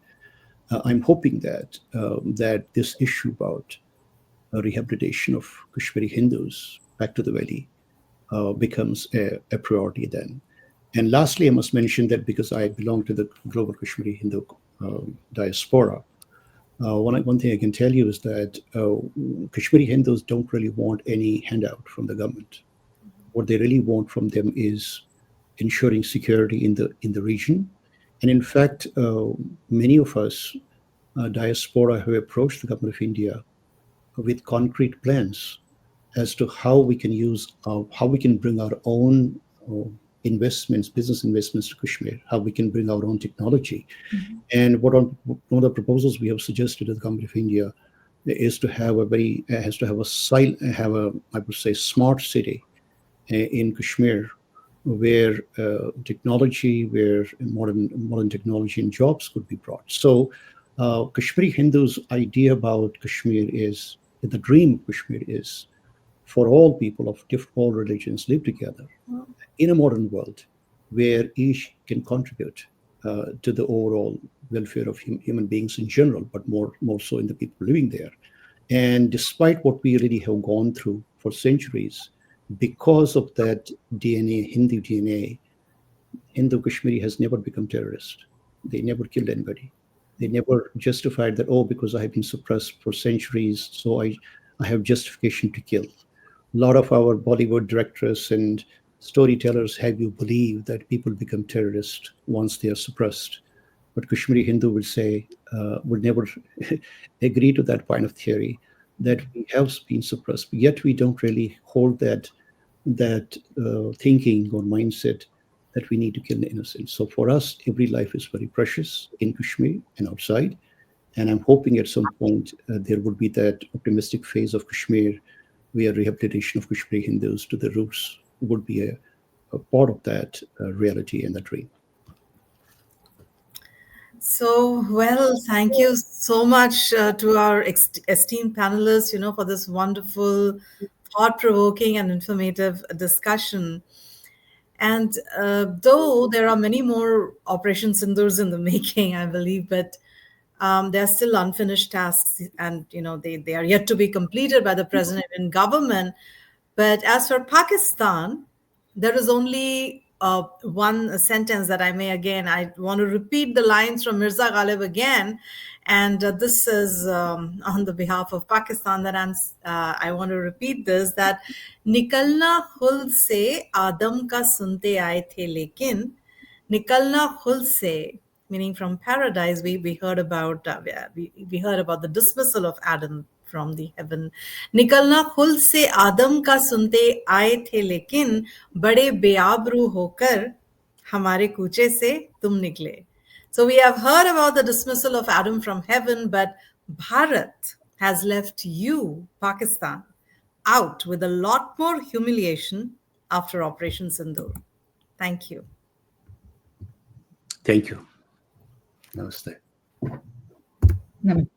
I'm hoping that this issue about rehabilitation of Kashmiri Hindus back to the valley becomes a priority then. And lastly, I must mention that because I belong to the global Kashmiri Hindu diaspora, one thing I can tell you is that Kashmiri Hindus don't really want any handout from the government. What they really want from them is ensuring security in the region. And in fact, many of us diaspora have approached the Government of India with concrete plans as to how we can bring our own business investments to Kashmir, how we can bring our own technology. Mm-hmm. And one of the proposals we have suggested to the Government of India is to have I would say, smart city in Kashmir, where technology, where modern technology and jobs could be brought. So Kashmiri Hindus' idea about Kashmir is, the dream of Kashmir is for all people of all religions live together in a modern world where each can contribute to the overall welfare of human beings in general, but more so in the people living there. And despite what we already have gone through for centuries, because of that DNA, Hindu DNA, Hindu Kashmiri has never become terrorist. They never killed anybody. They never justified that, oh, because I have been suppressed for centuries, so I have justification to kill. A lot of our Bollywood directors and storytellers have you believe that people become terrorists once they are suppressed. But Kashmiri Hindu would never agree to that kind of theory that we have been suppressed. Yet we don't really hold that thinking or mindset that we need to kill the innocent. So for us, every life is very precious in Kashmir and outside. And I'm hoping at some point there would be that optimistic phase of Kashmir where rehabilitation of Kashmiri Hindus to the roots would be a part of that reality and that dream. So, well, thank you so much to our esteemed panelists, for this wonderful, thought-provoking and informative discussion. And though there are many more Operation Sindhurs in the making, I believe, but there are still unfinished tasks, and they are yet to be completed by the present Indian government. But as for Pakistan, there is only one sentence that I want to repeat the lines from Mirza Ghalib again. And this is on the behalf of Pakistan that I want to repeat this, that Nikalna khul se Adam ka sunte aaye the lekin Nikalna khul se, meaning from paradise, we heard about we heard about the dismissal of Adam from the heaven. निकलना खुल से आदम का सुनते आए थे लेकिन बड़े बेआबरू होकर हमारे कूचे से तुम निकले. So we have heard about the dismissal of Adam from heaven, but Bharat has left you, Pakistan, out with a lot more humiliation after Operation Sindoor. Thank you. Thank you. Namaste. Namaste.